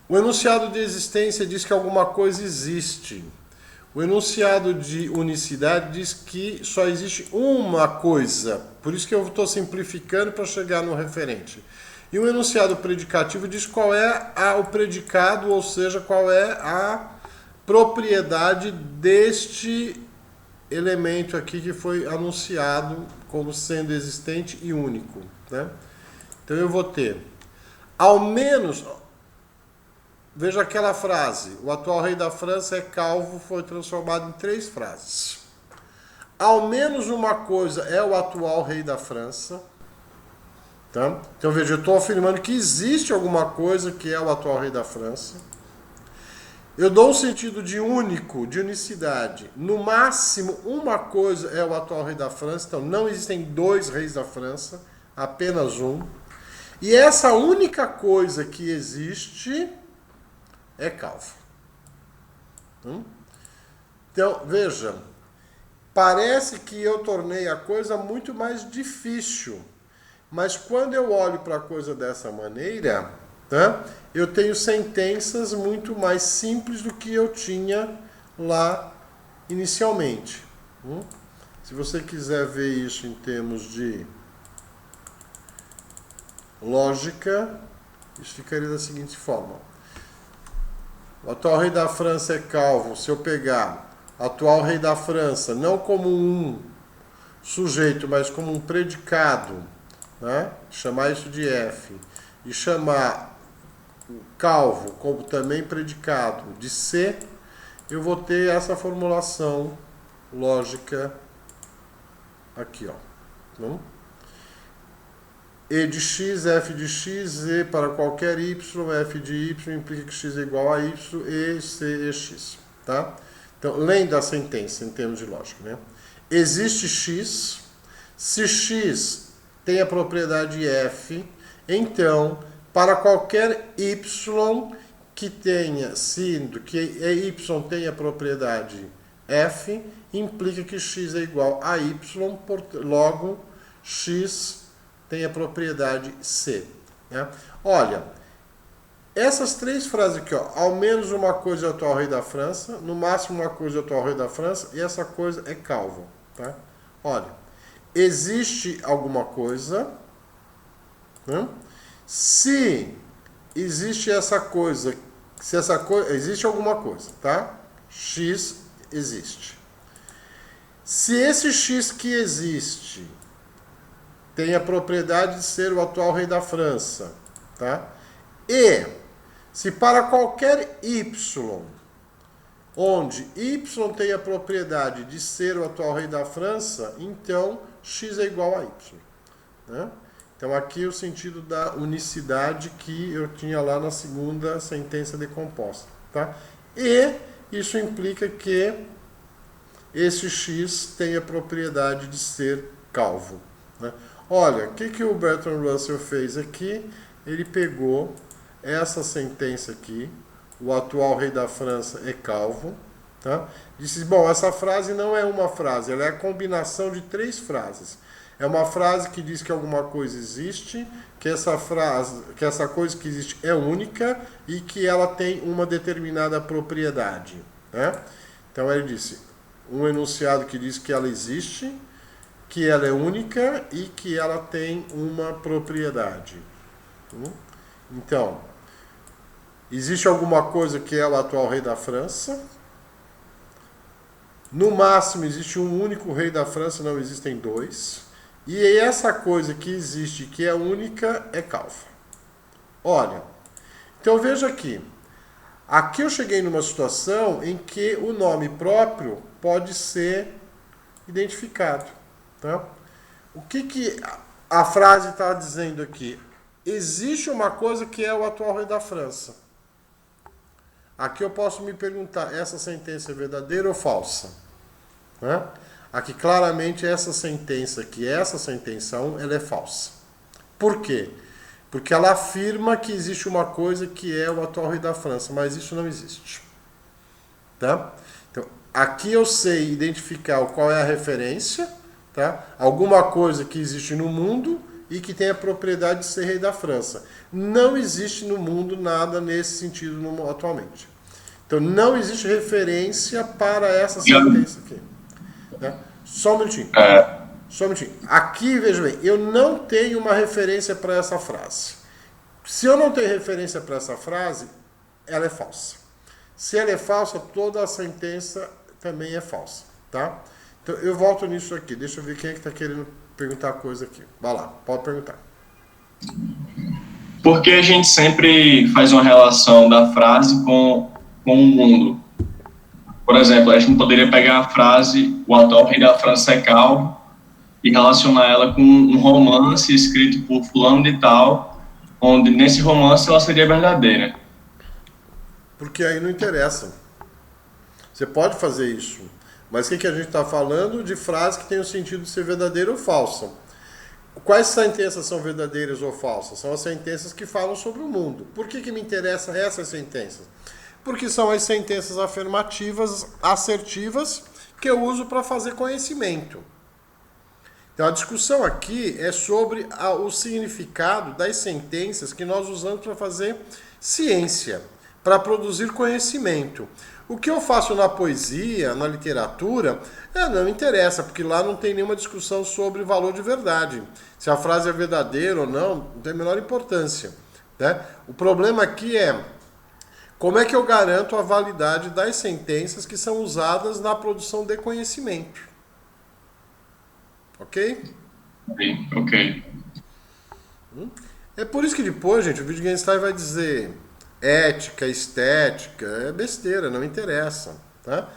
o enunciado de existência diz que alguma coisa existe. O enunciado de unicidade diz que só existe uma coisa. Por isso que eu estou simplificando para chegar no referente. E o enunciado predicativo diz qual é o predicado, ou seja, qual é a propriedade deste elemento aqui que foi anunciado como sendo existente e único. Né? Então eu vou ter, ao menos, veja aquela frase, o atual rei da França é calvo, foi transformado em 3 frases. Ao menos uma coisa é o atual rei da França. Tá? Então veja, eu estou afirmando que existe alguma coisa que é o atual rei da França. Eu dou um sentido de único, de unicidade. No máximo, uma coisa é o atual rei da França. Então, não existem 2 reis da França, apenas um. E essa única coisa que existe é calvo. Então, veja, parece que eu tornei a coisa muito mais difícil. Mas quando eu olho para a coisa dessa maneira, tá, eu tenho sentenças muito mais simples do que eu tinha lá inicialmente. Se você quiser ver isso em termos de lógica, isso ficaria da seguinte forma. O atual rei da França é calvo. Se eu pegar atual rei da França não como um sujeito, mas como um predicado, né? Chamar isso de F, e chamar calvo como também predicado de C, eu vou ter essa formulação lógica aqui, ó. Então, E de x, F de x, E para qualquer y, F de y implica que x é igual a y, E, C e x. Tá? Então, lendo a sentença em termos de lógica, né? Existe x, se x tem a propriedade F, então, para qualquer Y que tenha sido, que Y tem a propriedade F, implica que X é igual a Y, logo X tem a propriedade C. Né? Olha, essas três frases aqui, ó, ao menos uma coisa é o atual rei da França, no máximo uma coisa é o atual rei da França, e essa coisa é Calvo. Tá? Olha, existe alguma coisa, né? Se existe essa coisa, se essa coisa, existe alguma coisa, tá? X existe. Se esse X que existe tem a propriedade de ser o atual rei da França, tá? E se para qualquer Y, onde Y tem a propriedade de ser o atual rei da França, então X é igual a Y. Né? Então aqui o sentido da unicidade que eu tinha lá na segunda sentença decomposta. Tá? E isso implica que esse X tem a propriedade de ser calvo. Né? Olha, o que o Bertrand Russell fez aqui? Ele pegou essa sentença aqui, o atual rei da França é calvo, tá? Disse, bom, essa frase não é uma frase, ela é a combinação de três frases. É uma frase que diz que alguma coisa existe, que essa coisa que existe é única e que ela tem uma determinada propriedade. Né? Então ele disse, um enunciado que diz que ela existe, que ela é única e que ela tem uma propriedade. Então, existe alguma coisa que é o atual rei da França. No máximo, existe um único rei da França, não existem dois. E essa coisa que existe, que é única, é Calvo. Olha, então veja aqui. Aqui eu cheguei numa situação em que o nome próprio pode ser identificado. Tá? O que a frase está dizendo aqui? Existe uma coisa que é o atual rei da França. Aqui eu posso me perguntar, essa sentença é verdadeira ou falsa? Né? Aqui claramente essa sentença aqui, essa sentença 1, ela é falsa. Por quê? Porque ela afirma que existe uma coisa que é o atual rei da França, mas isso não existe. Tá? Então, aqui eu sei identificar qual é a referência, tá? Alguma coisa que existe no mundo e que tem a propriedade de ser rei da França. Não existe no mundo nada nesse sentido atualmente. Então, não existe referência para essa sentença aqui. Né? Só um minutinho. Só um minutinho. Aqui, veja bem, eu não tenho uma referência para essa frase. Se eu não tenho referência para essa frase, ela é falsa. Se ela é falsa, toda a sentença também é falsa. Tá? Então, eu volto nisso aqui. Deixa eu ver quem é que está querendo perguntar coisa aqui. Vai lá, pode perguntar. Porque a gente sempre faz uma relação da frase com o mundo. Por exemplo, a gente poderia pegar a frase o atual rei da França é calvo e relacionar ela com um romance escrito por fulano de tal, onde nesse romance ela seria verdadeira. Porque aí não interessa. Você pode fazer isso. Mas o que a gente está falando? De frase que tem o sentido de ser verdadeira ou falsa. Quais sentenças são verdadeiras ou falsas? São as sentenças que falam sobre o mundo. Por que me interessam essas sentenças? Porque são as sentenças afirmativas, assertivas, que eu uso para fazer conhecimento. Então a discussão aqui é sobre o significado das sentenças que nós usamos para fazer ciência, para produzir conhecimento. O que eu faço na poesia, na literatura, não interessa, porque lá não tem nenhuma discussão sobre valor de verdade. Se a frase é verdadeira ou não tem a menor importância. Né? O problema aqui é como é que eu garanto a validade das sentenças que são usadas na produção de conhecimento. Ok? Ok. É por isso que depois, gente, o Wittgenstein vai dizer ética, estética, é besteira, não interessa. Tá?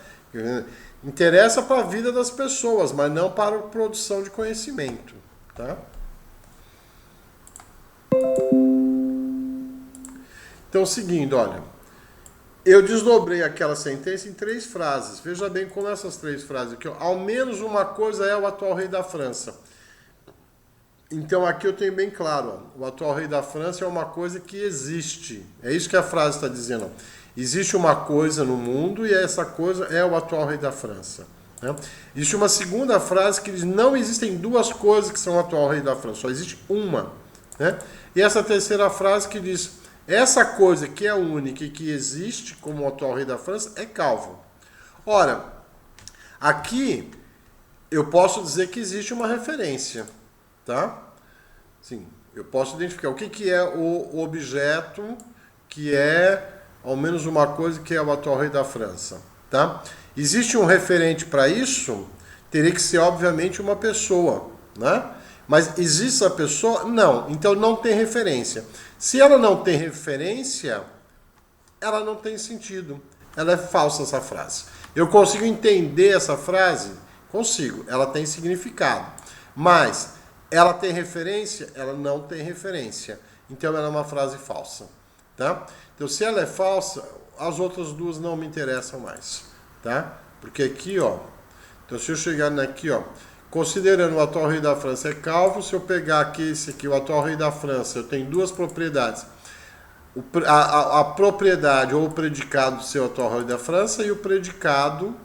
Interessa para a vida das pessoas, mas não para a produção de conhecimento. Tá? Então, seguindo, olha, eu desdobrei aquela sentença em 3 frases. Veja bem como essas 3 frases aqui, ó, ao menos uma coisa é o atual rei da França. Então aqui eu tenho bem claro, ó, o atual rei da França é uma coisa que existe. É isso que a frase está dizendo. Existe uma coisa no mundo e essa coisa é o atual rei da França. Né? Existe uma segunda frase que diz, não existem duas coisas que são o atual rei da França, só existe uma. Né? E essa terceira frase que diz, essa coisa que é única e que existe como o atual rei da França é Calvo. Ora, aqui eu posso dizer que existe uma referência. Tá? Sim, eu posso identificar o que é o objeto que é, ao menos uma coisa que é o atual rei da França. Tá? Existe um referente para isso? Teria que ser, obviamente, uma pessoa. Né? Mas existe essa pessoa? Não. Então não tem referência. Se ela não tem referência, ela não tem sentido. Ela é falsa, essa frase. Eu consigo entender essa frase? Consigo. Ela tem significado. Mas ela tem referência? Ela não tem referência. Então ela é uma frase falsa. Tá? Então se ela é falsa, as outras duas não me interessam mais. Tá? Porque aqui, ó. Então se eu chegar aqui, ó. Considerando o atual rei da França é Calvo, se eu pegar aqui esse aqui, o atual rei da França, eu tenho duas propriedades. A propriedade ou o predicado de ser o atual rei da França e o predicado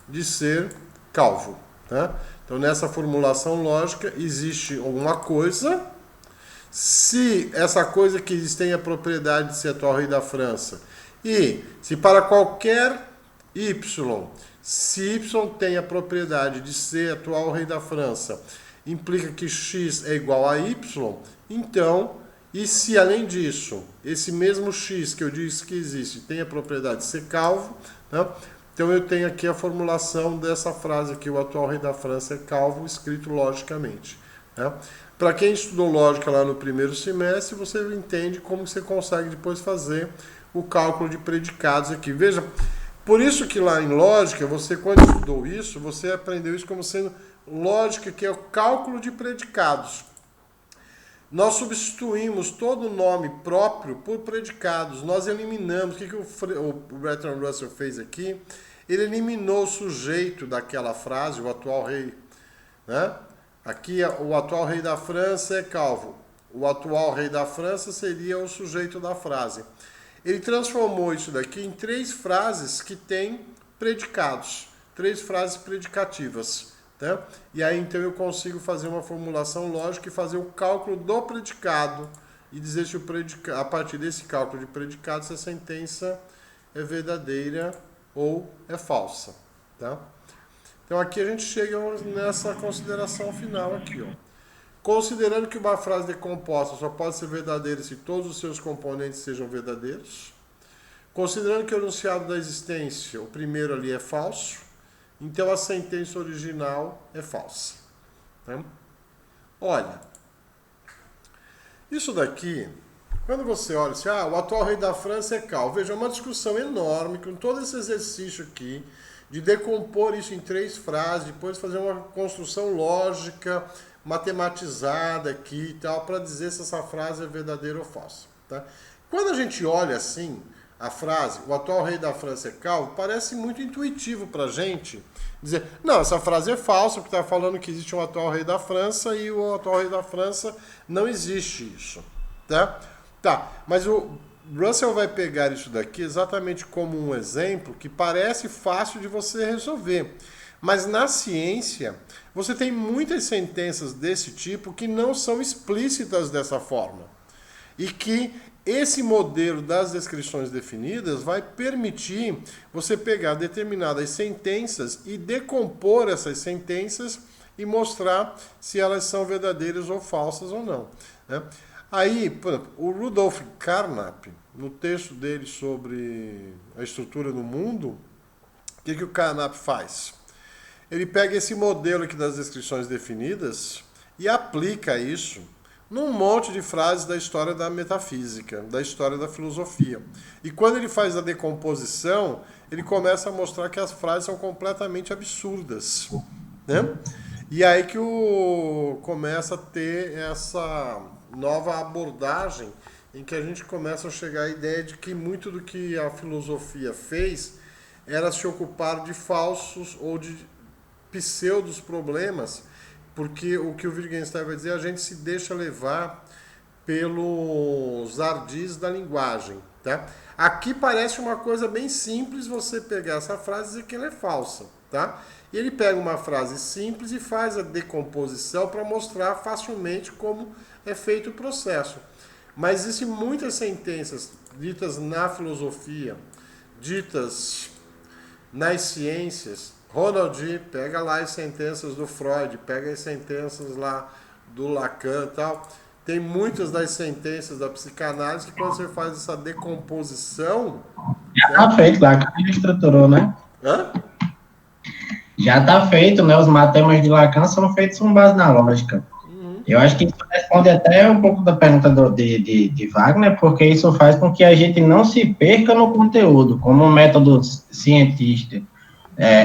de ser calvo. Tá? Então, nessa formulação lógica, existe alguma coisa. Se essa coisa que existe tem a propriedade de ser atual rei da França, e se para qualquer y, se y tem a propriedade de ser atual rei da França, implica que x é igual a y, então, e se além disso, esse mesmo x que eu disse que existe tem a propriedade de ser calvo, né? Então eu tenho aqui a formulação dessa frase aqui, o atual rei da França é calvo, escrito logicamente. Né? Para quem estudou lógica lá no primeiro semestre, você entende como você consegue depois fazer o cálculo de predicados aqui. Veja, por isso que lá em lógica, você quando estudou isso, você aprendeu isso como sendo lógica, que é o cálculo de predicados. Nós substituímos todo o nome próprio por predicados. Nós eliminamos. O que o Bertrand Russell fez aqui? Ele eliminou o sujeito daquela frase, o atual rei. Né? Aqui, o atual rei da França é calvo. O atual rei da França seria o sujeito da frase. Ele transformou isso daqui em 3 frases que têm predicados. 3 frases predicativas. Tá? E aí então eu consigo fazer uma formulação lógica e fazer o cálculo do predicado e dizer se a partir desse cálculo de predicado se a sentença é verdadeira ou é falsa. Tá? Então aqui a gente chega nessa consideração final aqui. Ó. Considerando que uma frase decomposta só pode ser verdadeira se todos os seus componentes sejam verdadeiros. Considerando que o enunciado da existência, o primeiro ali é falso. Então a sentença original é falsa. Tá? Olha, isso daqui, quando você olha assim, o atual rei da França é calvo. Veja, é uma discussão enorme com todo esse exercício aqui de decompor isso em 3 frases, depois fazer uma construção lógica, matematizada aqui e tal, para dizer se essa frase é verdadeira ou falsa. Tá? Quando a gente olha assim, a frase, o atual rei da França é calvo, parece muito intuitivo para a gente dizer, não, essa frase é falsa, porque está falando que existe um atual rei da França e o atual rei da França não existe isso. Tá, mas o Russell vai pegar isso daqui exatamente como um exemplo que parece fácil de você resolver. Mas na ciência, você tem muitas sentenças desse tipo que não são explícitas dessa forma. E que esse modelo das descrições definidas vai permitir você pegar determinadas sentenças e decompor essas sentenças e mostrar se elas são verdadeiras ou falsas ou não. Né? Aí, por exemplo, o Rudolf Carnap, no texto dele sobre a estrutura do mundo, o que o Carnap faz? Ele pega esse modelo aqui das descrições definidas e aplica isso num monte de frases da história da metafísica, da história da filosofia. E quando ele faz a decomposição, ele começa a mostrar que as frases são completamente absurdas. Né? E aí que começa a ter essa nova abordagem em que a gente começa a chegar à ideia de que muito do que a filosofia fez era se ocupar de falsos ou de pseudos problemas porque o que o Wittgenstein vai dizer, a gente se deixa levar pelos ardis da linguagem, tá? Aqui parece uma coisa bem simples você pegar essa frase e dizer que ela é falsa, tá? E ele pega uma frase simples e faz a decomposição para mostrar facilmente como é feito o processo. Mas existem muitas sentenças ditas na filosofia, ditas nas ciências. Ronald, pega lá as sentenças do Freud, pega as sentenças lá do Lacan e tal. Tem muitas das sentenças da psicanálise que quando você faz essa decomposição... Já está feito, Lacan estruturou, né? Hã? Já está feito, né? Os matemas de Lacan são feitos com base na lógica. Eu acho que isso responde até um pouco da pergunta de Wagner, porque isso faz com que a gente não se perca no conteúdo. Como um método cientista,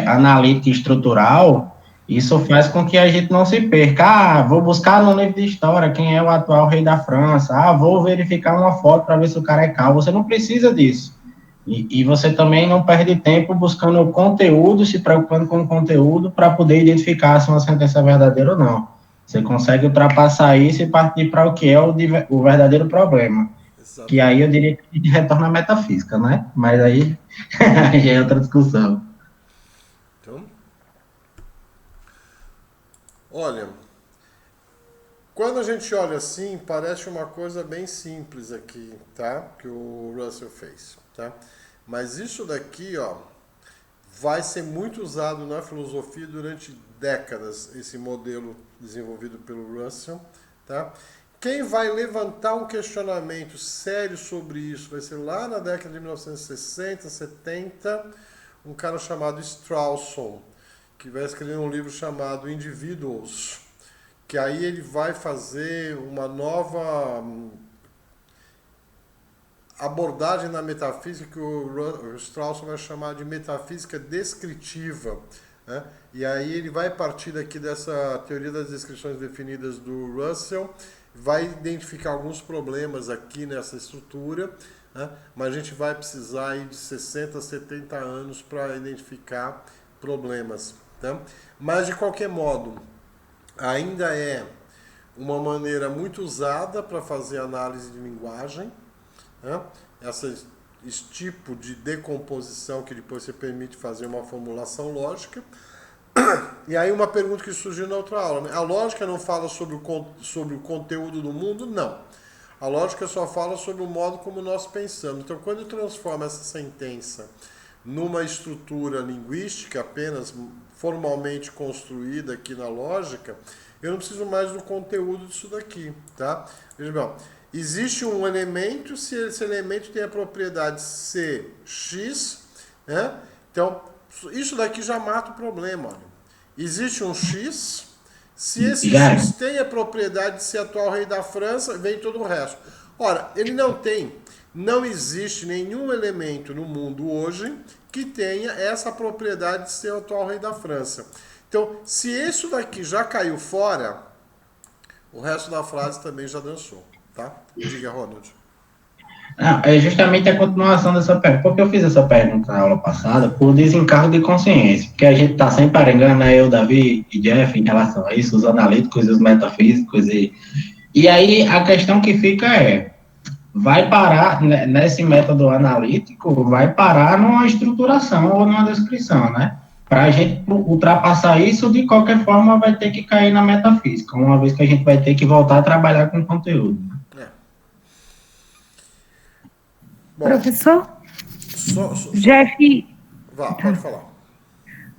analítico e estrutural, isso faz com que a gente não se perca. Ah, vou buscar no livro de história quem é o atual rei da França. Ah, vou verificar uma foto para ver se o cara é calvo. Você não precisa disso. E você também não perde tempo buscando o conteúdo, se preocupando com o conteúdo para poder identificar se uma sentença é verdadeira ou não. Você consegue ultrapassar isso e partir para o que é o verdadeiro problema. Exato. Que aí eu diria que a gente retorna à metafísica, né? Mas aí já é outra discussão. Então, olha, quando a gente olha assim, parece uma coisa bem simples aqui, tá? Que o Russell fez, tá? Mas isso daqui, ó, vai ser muito usado na filosofia durante décadas, esse modelo desenvolvido pelo Russell, tá? Quem vai levantar um questionamento sério sobre isso vai ser lá na década de 1960, 70, um cara chamado Strawson, que vai escrever um livro chamado Individuals, que aí ele vai fazer uma nova abordagem na metafísica que o Strawson vai chamar de metafísica descritiva, né? E aí ele vai partir daqui dessa teoria das descrições definidas do Russell, vai identificar alguns problemas aqui nessa estrutura, né? Mas a gente vai precisar aí de 60, 70 anos para identificar problemas, tá? Mas de qualquer modo, ainda é uma maneira muito usada para fazer análise de linguagem, né? Esse tipo de decomposição que depois você permite fazer uma formulação lógica. E aí uma pergunta que surgiu na outra aula, né? A lógica não fala sobre o conteúdo do mundo? Não. A lógica só fala sobre o modo como nós pensamos. Então, quando eu transformo essa sentença numa estrutura linguística apenas formalmente construída aqui na lógica, eu não preciso mais do conteúdo disso daqui, tá? Veja bem, existe um elemento, se esse elemento tem a propriedade Cx, né? Então, isso daqui já mata o problema, olha. Existe um X, se esse X tem a propriedade de ser atual rei da França, vem todo o resto. Ora, ele não tem. Não existe nenhum elemento no mundo hoje que tenha essa propriedade de ser o atual rei da França. Então, se isso daqui já caiu fora, o resto da frase também já dançou, tá? Diga, Ronald. Não, é justamente a continuação dessa pergunta, porque eu fiz essa pergunta na aula passada por desencargo de consciência, porque a gente está sempre arengando, né, eu, Davi e Jeff, em relação a isso, os analíticos e os metafísicos, e aí a questão que fica vai parar, nesse método analítico, vai parar numa estruturação ou numa descrição, né? Para a gente ultrapassar isso, de qualquer forma, vai ter que cair na metafísica, uma vez que a gente vai ter que voltar a trabalhar com conteúdo. Bom, professor? Jeff... Pode falar.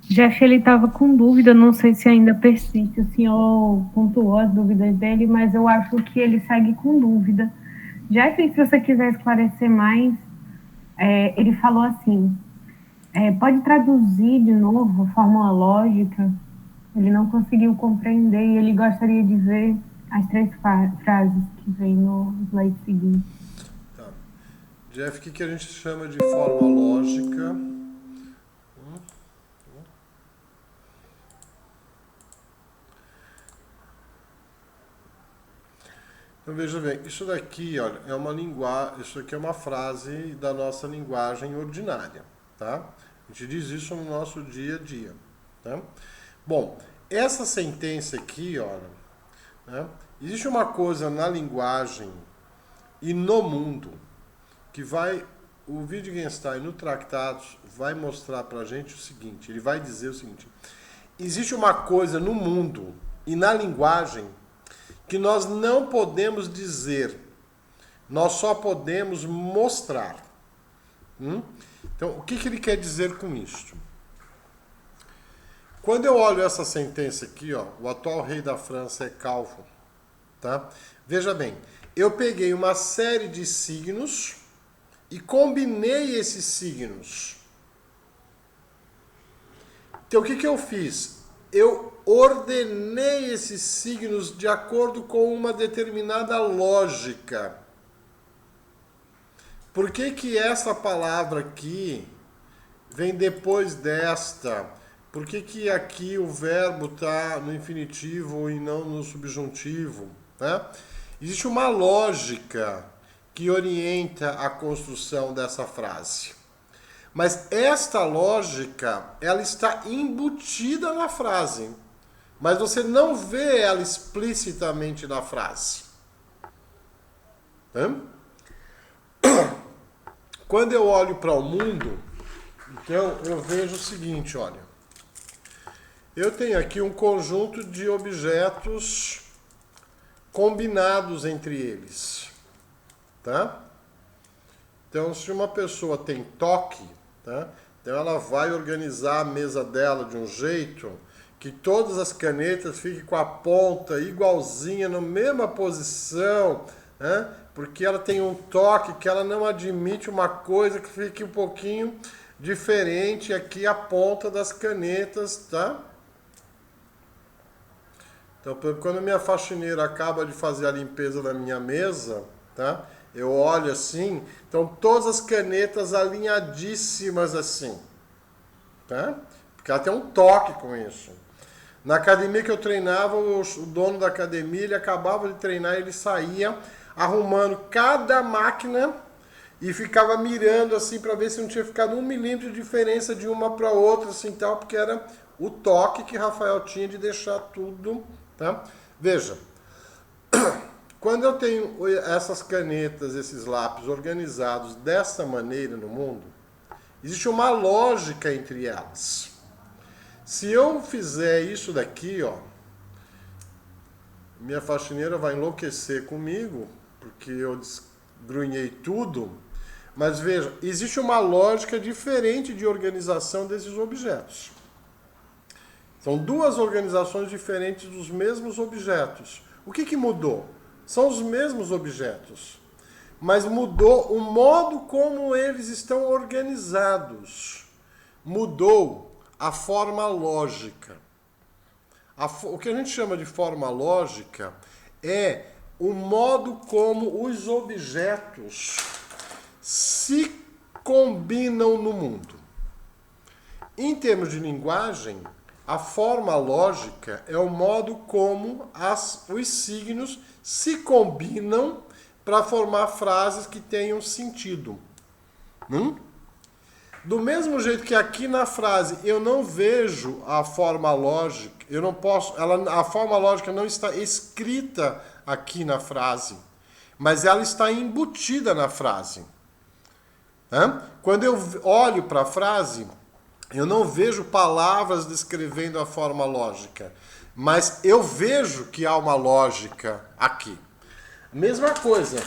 Jeff, ele estava com dúvida, não sei se ainda persiste, o senhor pontuou as dúvidas dele, mas eu acho que ele segue com dúvida. Jeff, se você quiser esclarecer mais, ele falou assim, pode traduzir de novo a fórmula lógica? Ele não conseguiu compreender e ele gostaria de ver as 3 frases que vem no slide seguinte. Tá. Jeff, o que a gente chama de forma lógica? Então veja bem, isso daqui, olha, é uma linguagem, isso aqui é uma frase da nossa linguagem ordinária, tá? A gente diz isso no nosso dia a dia, tá? Bom, essa sentença aqui, olha, né? Existe uma coisa na linguagem e no mundo que o Wittgenstein no Tratados vai mostrar pra gente o seguinte, ele vai dizer o seguinte: existe uma coisa no mundo e na linguagem que nós não podemos dizer, nós só podemos mostrar. Então, o que ele quer dizer com isto? Quando eu olho essa sentença aqui, ó, o atual rei da França é calvo, tá? Veja bem, eu peguei uma série de signos e combinei esses signos. Então, o que eu fiz? Eu ordenei esses signos de acordo com uma determinada lógica. Por que essa palavra aqui vem depois desta? Por que aqui o verbo está no infinitivo e não no subjuntivo? Né? Existe uma lógica que orienta a construção dessa frase. Mas esta lógica, ela está embutida na frase. Mas você não vê ela explicitamente na frase. Quando eu olho para o mundo, então eu vejo o seguinte, olha. Eu tenho aqui um conjunto de objetos combinados entre eles, tá? Então, se uma pessoa tem toque, tá? Então ela vai organizar a mesa dela de um jeito que todas as canetas fiquem com a ponta igualzinha, na mesma posição, né? Porque ela tem um toque que ela não admite uma coisa que fique um pouquinho diferente aqui a ponta das canetas, tá? Então, quando a minha faxineira acaba de fazer a limpeza da minha mesa, tá? Eu olho assim, então todas as canetas alinhadíssimas assim, tá? Porque ela tem um toque com isso. Na academia que eu treinava, o dono da academia, ele acabava de treinar, ele saía arrumando cada máquina e ficava mirando assim para ver se não tinha ficado 1 milímetro de diferença de uma para outra, assim, tal, porque era o toque que Rafael tinha de deixar tudo, tá? Veja, quando eu tenho essas canetas, esses lápis organizados dessa maneira no mundo, existe uma lógica entre elas. Se eu fizer isso daqui, ó, minha faxineira vai enlouquecer comigo, porque eu desgrunhei tudo. Mas veja, existe uma lógica diferente de organização desses objetos. São duas organizações diferentes dos mesmos objetos. O que mudou? São os mesmos objetos, mas mudou o modo como eles estão organizados. Mudou a forma lógica. O que a gente chama de forma lógica é o modo como os objetos se combinam no mundo. Em termos de linguagem, a forma lógica é o modo como os signos se combinam para formar frases que tenham sentido. Do mesmo jeito que aqui na frase eu não vejo a forma lógica, eu não posso, a forma lógica não está escrita aqui na frase, mas ela está embutida na frase. Quando eu olho para a frase, eu não vejo palavras descrevendo a forma lógica, mas eu vejo que há uma lógica aqui. Mesma coisa,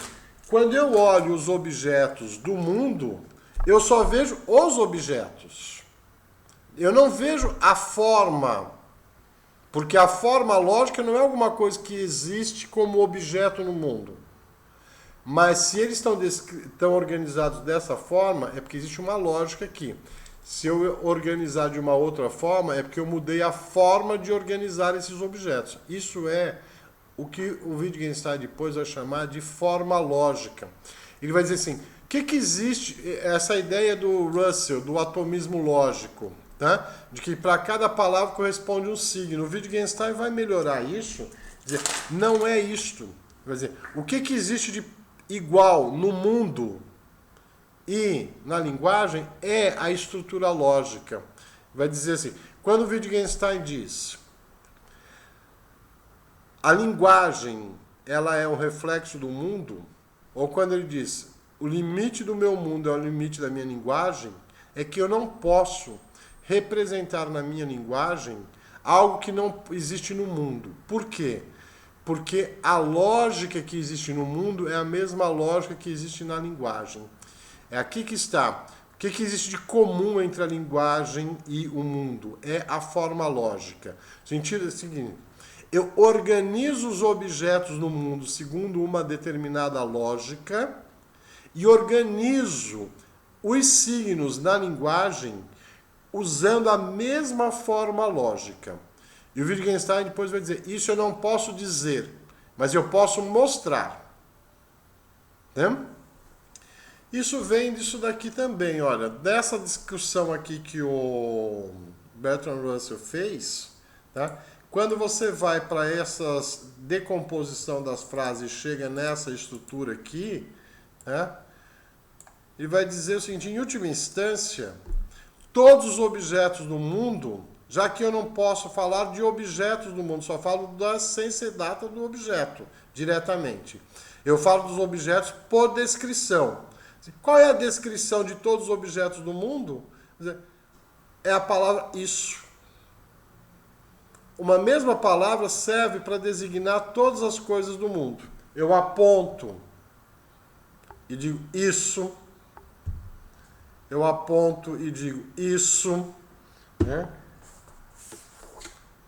quando eu olho os objetos do mundo, eu só vejo os objetos. Eu não vejo a forma, porque a forma lógica não é alguma coisa que existe como objeto no mundo. Mas se eles estão organizados dessa forma, é porque existe uma lógica aqui. Se eu organizar de uma outra forma, é porque eu mudei a forma de organizar esses objetos. Isso é o que o Wittgenstein depois vai chamar de forma lógica. Ele vai dizer assim, o que existe, essa ideia do Russell, do atomismo lógico, tá? De que para cada palavra corresponde um signo. O Wittgenstein vai melhorar isso, dizer, não é isto. Vai dizer, o que existe de igual no mundo e na linguagem é a estrutura lógica. Vai dizer assim, quando o Wittgenstein diz a linguagem, ela é um reflexo do mundo, ou quando ele diz, o limite do meu mundo é o limite da minha linguagem, é que eu não posso representar na minha linguagem algo que não existe no mundo. Por quê? Porque a lógica que existe no mundo é a mesma lógica que existe na linguagem. É aqui que está. O que existe de comum entre a linguagem e o mundo? É a forma lógica. O sentido é o seguinte: eu organizo os objetos no mundo segundo uma determinada lógica e organizo os signos na linguagem usando a mesma forma lógica. E o Wittgenstein depois vai dizer, isso eu não posso dizer, mas eu posso mostrar. Né? Isso vem disso daqui também, olha, dessa discussão aqui que o Bertrand Russell fez, tá? Quando você vai para essa decomposição das frases e chega nessa estrutura aqui, né? Ele vai dizer o seguinte, em última instância, todos os objetos do mundo, já que eu não posso falar de objetos do mundo, só falo da essência e data do objeto, diretamente. Eu falo dos objetos por descrição. Qual é a descrição de todos os objetos do mundo? É a palavra isso. Uma mesma palavra serve para designar todas as coisas do mundo. Eu aponto e digo isso. Eu aponto e digo isso. Né?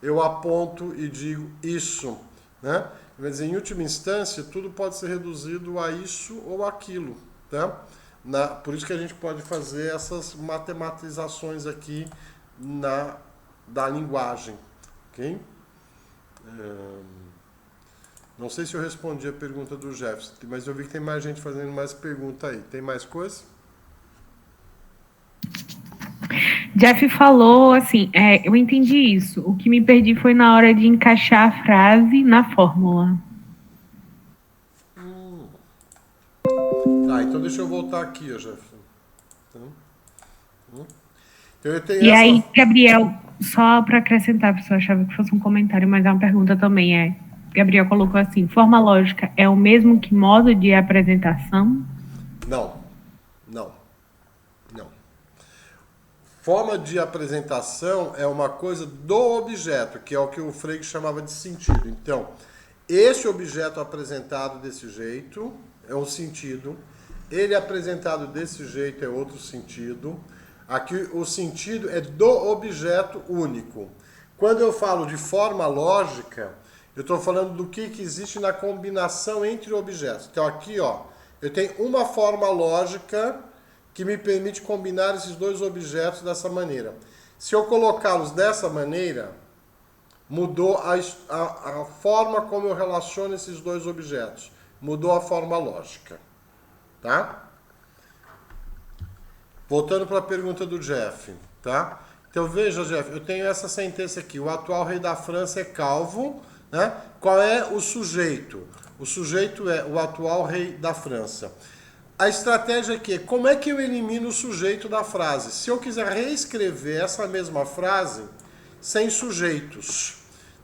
Eu aponto e digo isso. Né? Mas, em última instância, tudo pode ser reduzido a isso ou aquilo. Tá? Por isso que a gente pode fazer essas matematizações aqui da linguagem. Okay? Não sei se eu respondi a pergunta do Jefferson, mas eu vi que tem mais gente fazendo mais pergunta aí. Tem mais coisa? Jeff falou assim, eu entendi isso. O que me perdi foi na hora de encaixar a frase na fórmula. Então deixa eu voltar aqui, Jefferson. Então, eu tenho e aí, Gabriel, só para acrescentar, a pessoa achava que fosse um comentário, mas é uma pergunta também. Gabriel colocou assim, forma lógica é o mesmo que modo de apresentação? Não. Forma de apresentação é uma coisa do objeto, que é o que o Frege chamava de sentido. Então, esse objeto apresentado desse jeito é um sentido, ele apresentado desse jeito é outro sentido. Aqui o sentido é do objeto único. Quando eu falo de forma lógica, eu estou falando do que existe na combinação entre objetos. Então aqui, ó, eu tenho uma forma lógica que me permite combinar esses dois objetos dessa maneira. Se eu colocá-los dessa maneira, mudou a forma como eu relaciono esses dois objetos. Mudou a forma lógica. Tá? Voltando para a pergunta do Jeff. Tá? Então veja, Jeff, eu tenho essa sentença aqui. O atual rei da França é calvo. Né? Qual é o sujeito? O sujeito é o atual rei da França. A estratégia aqui é como é que eu elimino o sujeito da frase? Se eu quiser reescrever essa mesma frase sem sujeitos,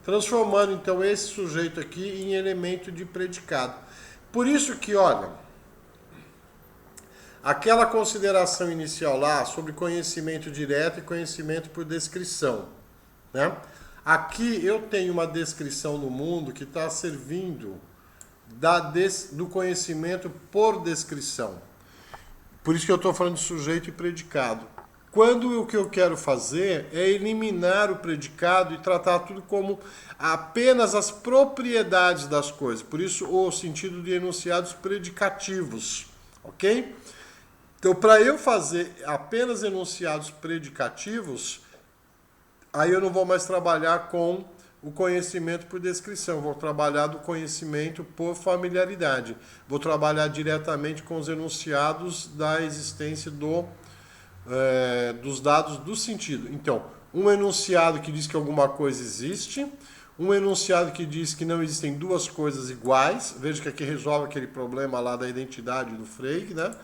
transformando então esse sujeito aqui em elemento de predicado. Por isso que, olha, aquela consideração inicial lá sobre conhecimento direto e conhecimento por descrição, né? Aqui eu tenho uma descrição no mundo que está servindo do conhecimento por descrição. Por isso que eu estou falando de sujeito e predicado. Quando o que eu quero fazer é eliminar o predicado e tratar tudo como apenas as propriedades das coisas. Por isso o sentido de enunciados predicativos. Ok? Então, para eu fazer apenas enunciados predicativos, aí eu não vou mais trabalhar com o conhecimento por descrição, vou trabalhar do conhecimento por familiaridade. Vou trabalhar diretamente com os enunciados da existência dos dados do sentido. Então, um enunciado que diz que alguma coisa existe, um enunciado que diz que não existem duas coisas iguais, veja que aqui resolve aquele problema lá da identidade do Frege, né?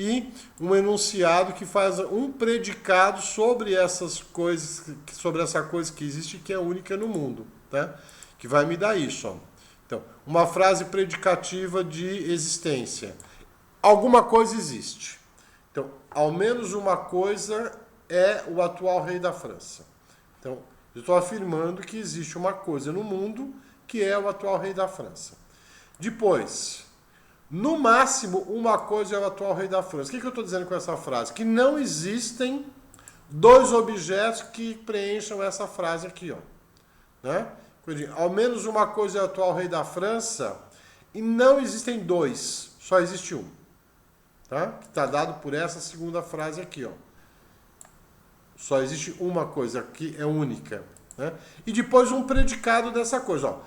E um enunciado que faz um predicado sobre essas coisas, sobre essa coisa que existe que é única no mundo, tá? Que vai me dar isso, ó. Então, uma frase predicativa de existência. Alguma coisa existe. Então, ao menos uma coisa é o atual rei da França. Então, eu estou afirmando que existe uma coisa no mundo que é o atual rei da França. Depois, no máximo, uma coisa é o atual rei da França. O que eu estou dizendo com essa frase? Que não existem dois objetos que preencham essa frase aqui, ó. Né? Ao menos uma coisa é o atual rei da França e não existem dois, só existe um. Tá? Que está dado por essa segunda frase aqui, ó. Só existe uma coisa que é única. Né? E depois um predicado dessa coisa, ó.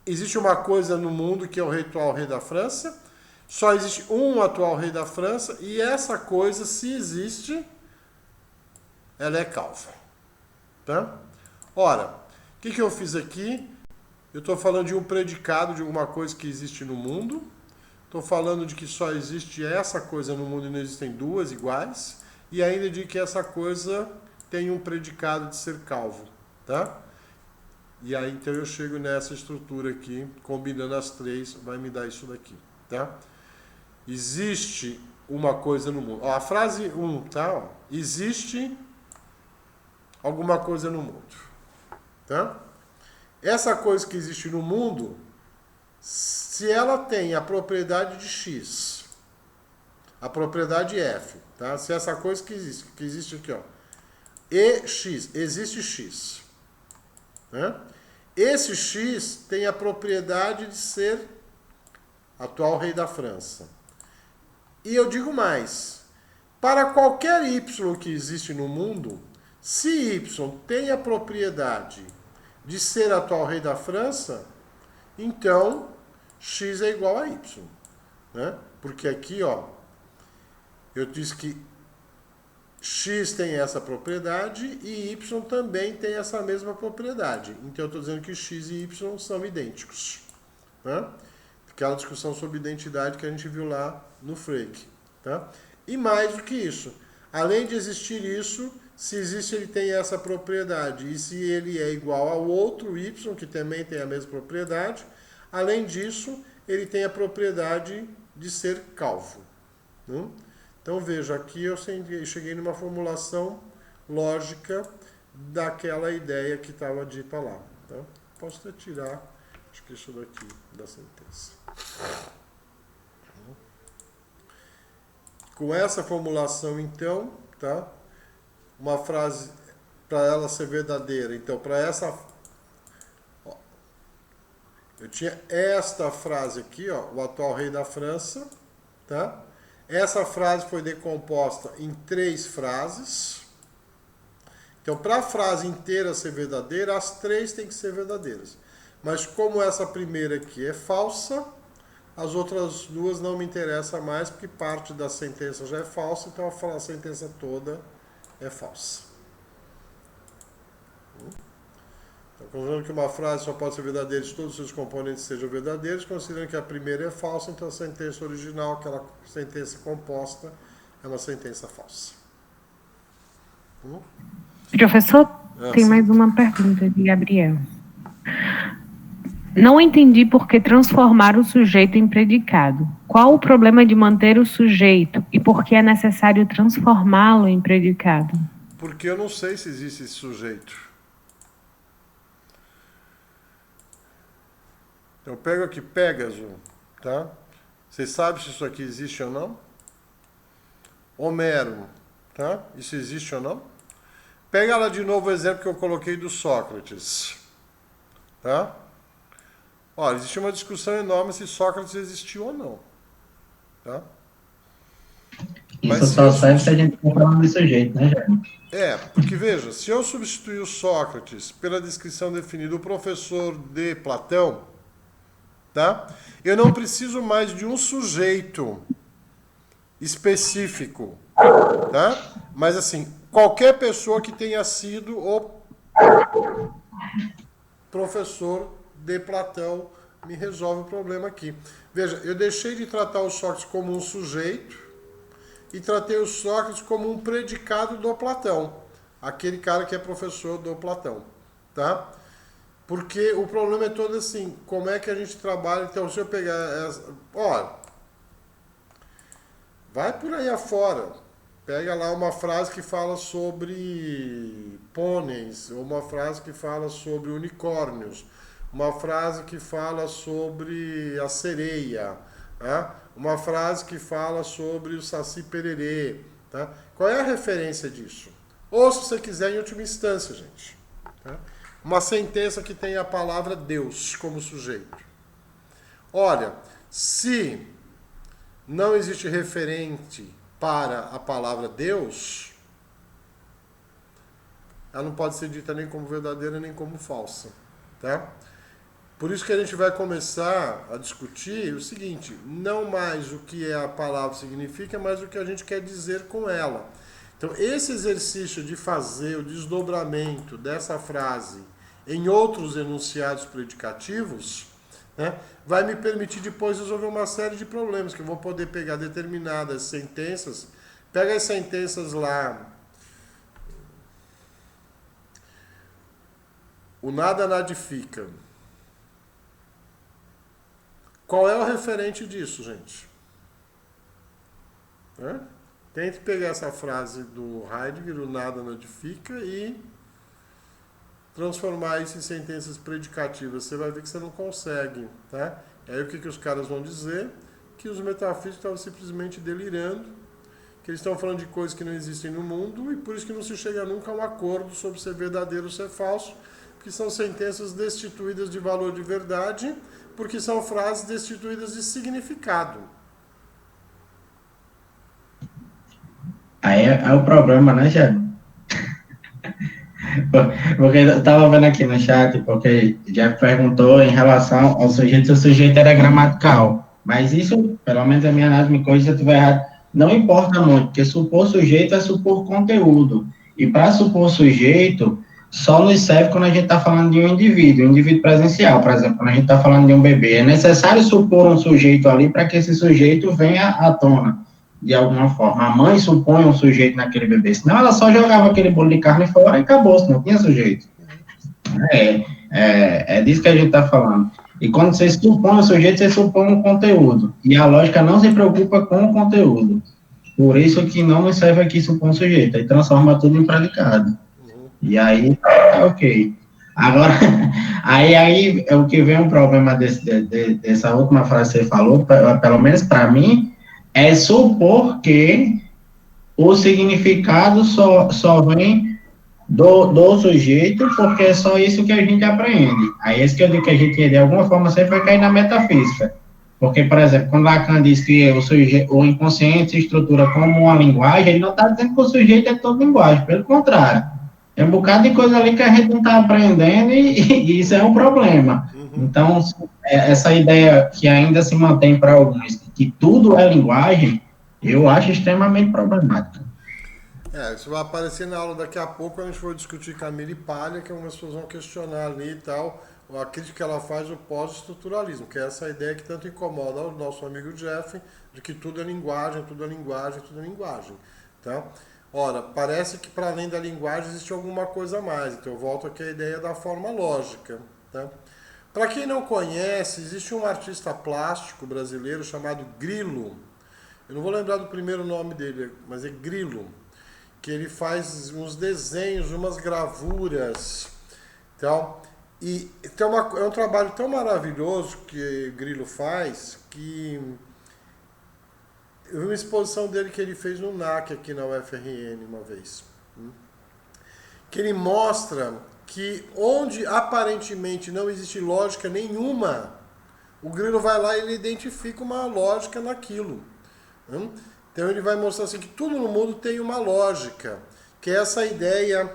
Existe uma coisa no mundo que é o atual rei da França, só existe um atual rei da França e essa coisa, se existe, ela é calva. Tá? Ora, o que eu fiz aqui? Eu estou falando de um predicado de alguma coisa que existe no mundo. Estou falando de que só existe essa coisa no mundo e não existem duas iguais. E ainda de que essa coisa tem um predicado de ser calvo. Tá? E aí então eu chego nessa estrutura aqui, combinando as três, vai me dar isso daqui. Tá? Existe uma coisa no mundo. Ó, a frase 1, tá? Ó, existe alguma coisa no mundo. Tá? Essa coisa que existe no mundo, se ela tem a propriedade de x, a propriedade f, tá? Se essa coisa que existe aqui, ó, e x, existe x, né? Esse x tem a propriedade de ser atual rei da França. E eu digo mais, para qualquer y que existe no mundo, se y tem a propriedade de ser atual rei da França, então x é igual a y. Né? Porque aqui, ó, eu disse que x tem essa propriedade e y também tem essa mesma propriedade. Então eu estou dizendo que x e y são idênticos. Né? Aquela discussão sobre identidade que a gente viu lá no Frege. Tá? E mais do que isso, além de existir isso, se existe, ele tem essa propriedade. E se ele é igual ao outro y, que também tem a mesma propriedade, além disso, ele tem a propriedade de ser calvo. Então, veja, aqui eu cheguei numa formulação lógica daquela ideia que estava dita lá. Então, posso até tirar, acho que isso daqui da sentença. Com essa formulação, então, tá? Uma frase para ela ser verdadeira. Então, para essa... Ó, eu tinha esta frase aqui, ó, o atual rei da França. Tá? Essa frase foi decomposta em 3 frases. Então, para a frase inteira ser verdadeira, as 3 têm que ser verdadeiras. Mas como essa primeira aqui é falsa, as outras 2 não me interessam mais, porque parte da sentença já é falsa, então a sentença toda é falsa. Então, considerando que uma frase só pode ser verdadeira se todos os seus componentes sejam verdadeiros, considerando que a primeira é falsa, então a sentença original, aquela sentença composta, é uma sentença falsa. Professor, tem mais uma pergunta de Gabriel. Não entendi por que transformar o sujeito em predicado. Qual o problema de manter o sujeito e por que é necessário transformá-lo em predicado? Porque eu não sei se existe esse sujeito. Então, eu pego aqui Pégaso, tá? Vocês sabem se isso aqui existe ou não? Homero, tá? Isso existe ou não? Pega lá de novo o exemplo que eu coloquei do Sócrates, tá? Olha, existe uma discussão enorme se Sócrates existiu ou não, tá? Isso só serve se a gente for falando desse jeito, né, Jair? Porque veja, se eu substituir o Sócrates pela descrição definida do professor de Platão, tá? Eu não preciso mais de um sujeito específico, tá? Mas assim, qualquer pessoa que tenha sido o professor de Platão me resolve o problema aqui. Veja, eu deixei de tratar o Sócrates como um sujeito e tratei o Sócrates como um predicado do Platão, aquele cara que é professor do Platão, tá? Porque o problema é todo assim, como é que a gente trabalha, então se eu pegar essa, ó, vai por aí afora, pega lá uma frase que fala sobre pôneis, ou uma frase que fala sobre unicórnios, uma frase que fala sobre a sereia, tá? Uma frase que fala sobre o Saci Pererê, tá? Qual é a referência disso? Ou se você quiser, em última instância, gente, tá? Uma sentença que tem a palavra Deus como sujeito. Olha, se não existe referente para a palavra Deus, ela não pode ser dita nem como verdadeira nem como falsa, tá? Por isso que a gente vai começar a discutir o seguinte, não mais o que a palavra significa, mas o que a gente quer dizer com ela. Então, esse exercício de fazer o desdobramento dessa frase em outros enunciados predicativos, né, vai me permitir depois resolver uma série de problemas, que eu vou poder pegar determinadas sentenças, pega as sentenças lá, o nada nadifica. Qual é o referente disso, gente? Tente pegar essa frase do Heidegger, o nada nadifica, e transformar isso em sentenças predicativas. Você vai ver que você não consegue, tá? E aí o que os caras vão dizer? Que os metafísicos estavam simplesmente delirando, que eles estão falando de coisas que não existem no mundo, e por isso que não se chega nunca a um acordo sobre ser verdadeiro ou ser falso, que são sentenças destituídas de valor de verdade, porque são frases destituídas de significado. Aí é o problema, né, Jean? Porque eu estava vendo aqui no chat, porque Jeff perguntou em relação ao sujeito, se o sujeito era gramatical. Mas isso, pelo menos a minha análise me corrija se eu estiver errado, não importa muito, porque supor sujeito é supor conteúdo. E para supor sujeito, só nos serve quando a gente está falando de um indivíduo presencial, por exemplo, quando a gente está falando de um bebê. É necessário supor um sujeito ali para que esse sujeito venha à tona, de alguma forma. A mãe supõe um sujeito naquele bebê, senão ela só jogava aquele bolo de carne fora e acabou, se não tinha sujeito. É disso que a gente está falando. E quando você supõe um sujeito, você supõe um conteúdo. E a lógica não se preocupa com o conteúdo. Por isso que não nos serve aqui supor um sujeito. Aí transforma tudo em predicado. E aí, ok. Agora, aí é o que vem um problema dessa última frase que você falou, pelo menos para mim, é supor que o significado só vem do sujeito, porque é só isso que a gente aprende. Aí é isso que eu digo que a gente, de alguma forma, sempre vai cair na metafísica. Porque, por exemplo, quando Lacan diz que o inconsciente se estrutura como uma linguagem, ele não está dizendo que o sujeito é todo linguagem, pelo contrário. Tem um bocado de coisa ali que a gente não está aprendendo e isso é um problema. Então, essa ideia que ainda se mantém para alguns, que tudo é linguagem, eu acho extremamente problemática. Isso vai aparecer na aula daqui a pouco, quando a gente for discutir Camille Paglia, que algumas pessoas vão questionar ali e tal, a crítica que ela faz do pós-estruturalismo, que é essa ideia que tanto incomoda o nosso amigo Jeff, de que tudo é linguagem, tudo é linguagem, tudo é linguagem. Tá? Ora, parece que para além da linguagem existe alguma coisa a mais, então eu volto aqui à ideia da forma lógica. Tá? Para quem não conhece, existe um artista plástico brasileiro chamado Grilo. Eu não vou lembrar do primeiro nome dele, mas é Grilo. Que ele faz uns desenhos, umas gravuras. Então, e é um trabalho tão maravilhoso que Grilo faz, que eu vi uma exposição dele que ele fez no NAC aqui na UFRN uma vez. Que ele mostra que onde aparentemente não existe lógica nenhuma, o Grilo vai lá e ele identifica uma lógica naquilo. Então ele vai mostrar assim que tudo no mundo tem uma lógica, que é essa ideia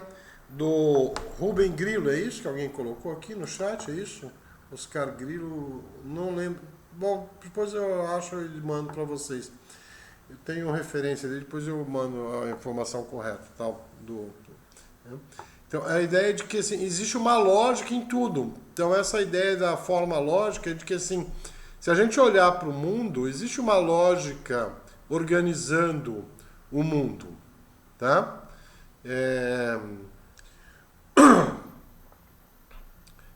do Rubem Grillo, é isso que alguém colocou aqui no chat, é isso? Oscar Grillo, não lembro. Bom, depois eu acho e mando para vocês. Eu tenho referência dele, depois eu mando a informação correta, tal, Então, a ideia é de que assim, existe uma lógica em tudo. Então, essa ideia da forma lógica é de que assim, se a gente olhar para o mundo, existe uma lógica organizando o mundo, tá?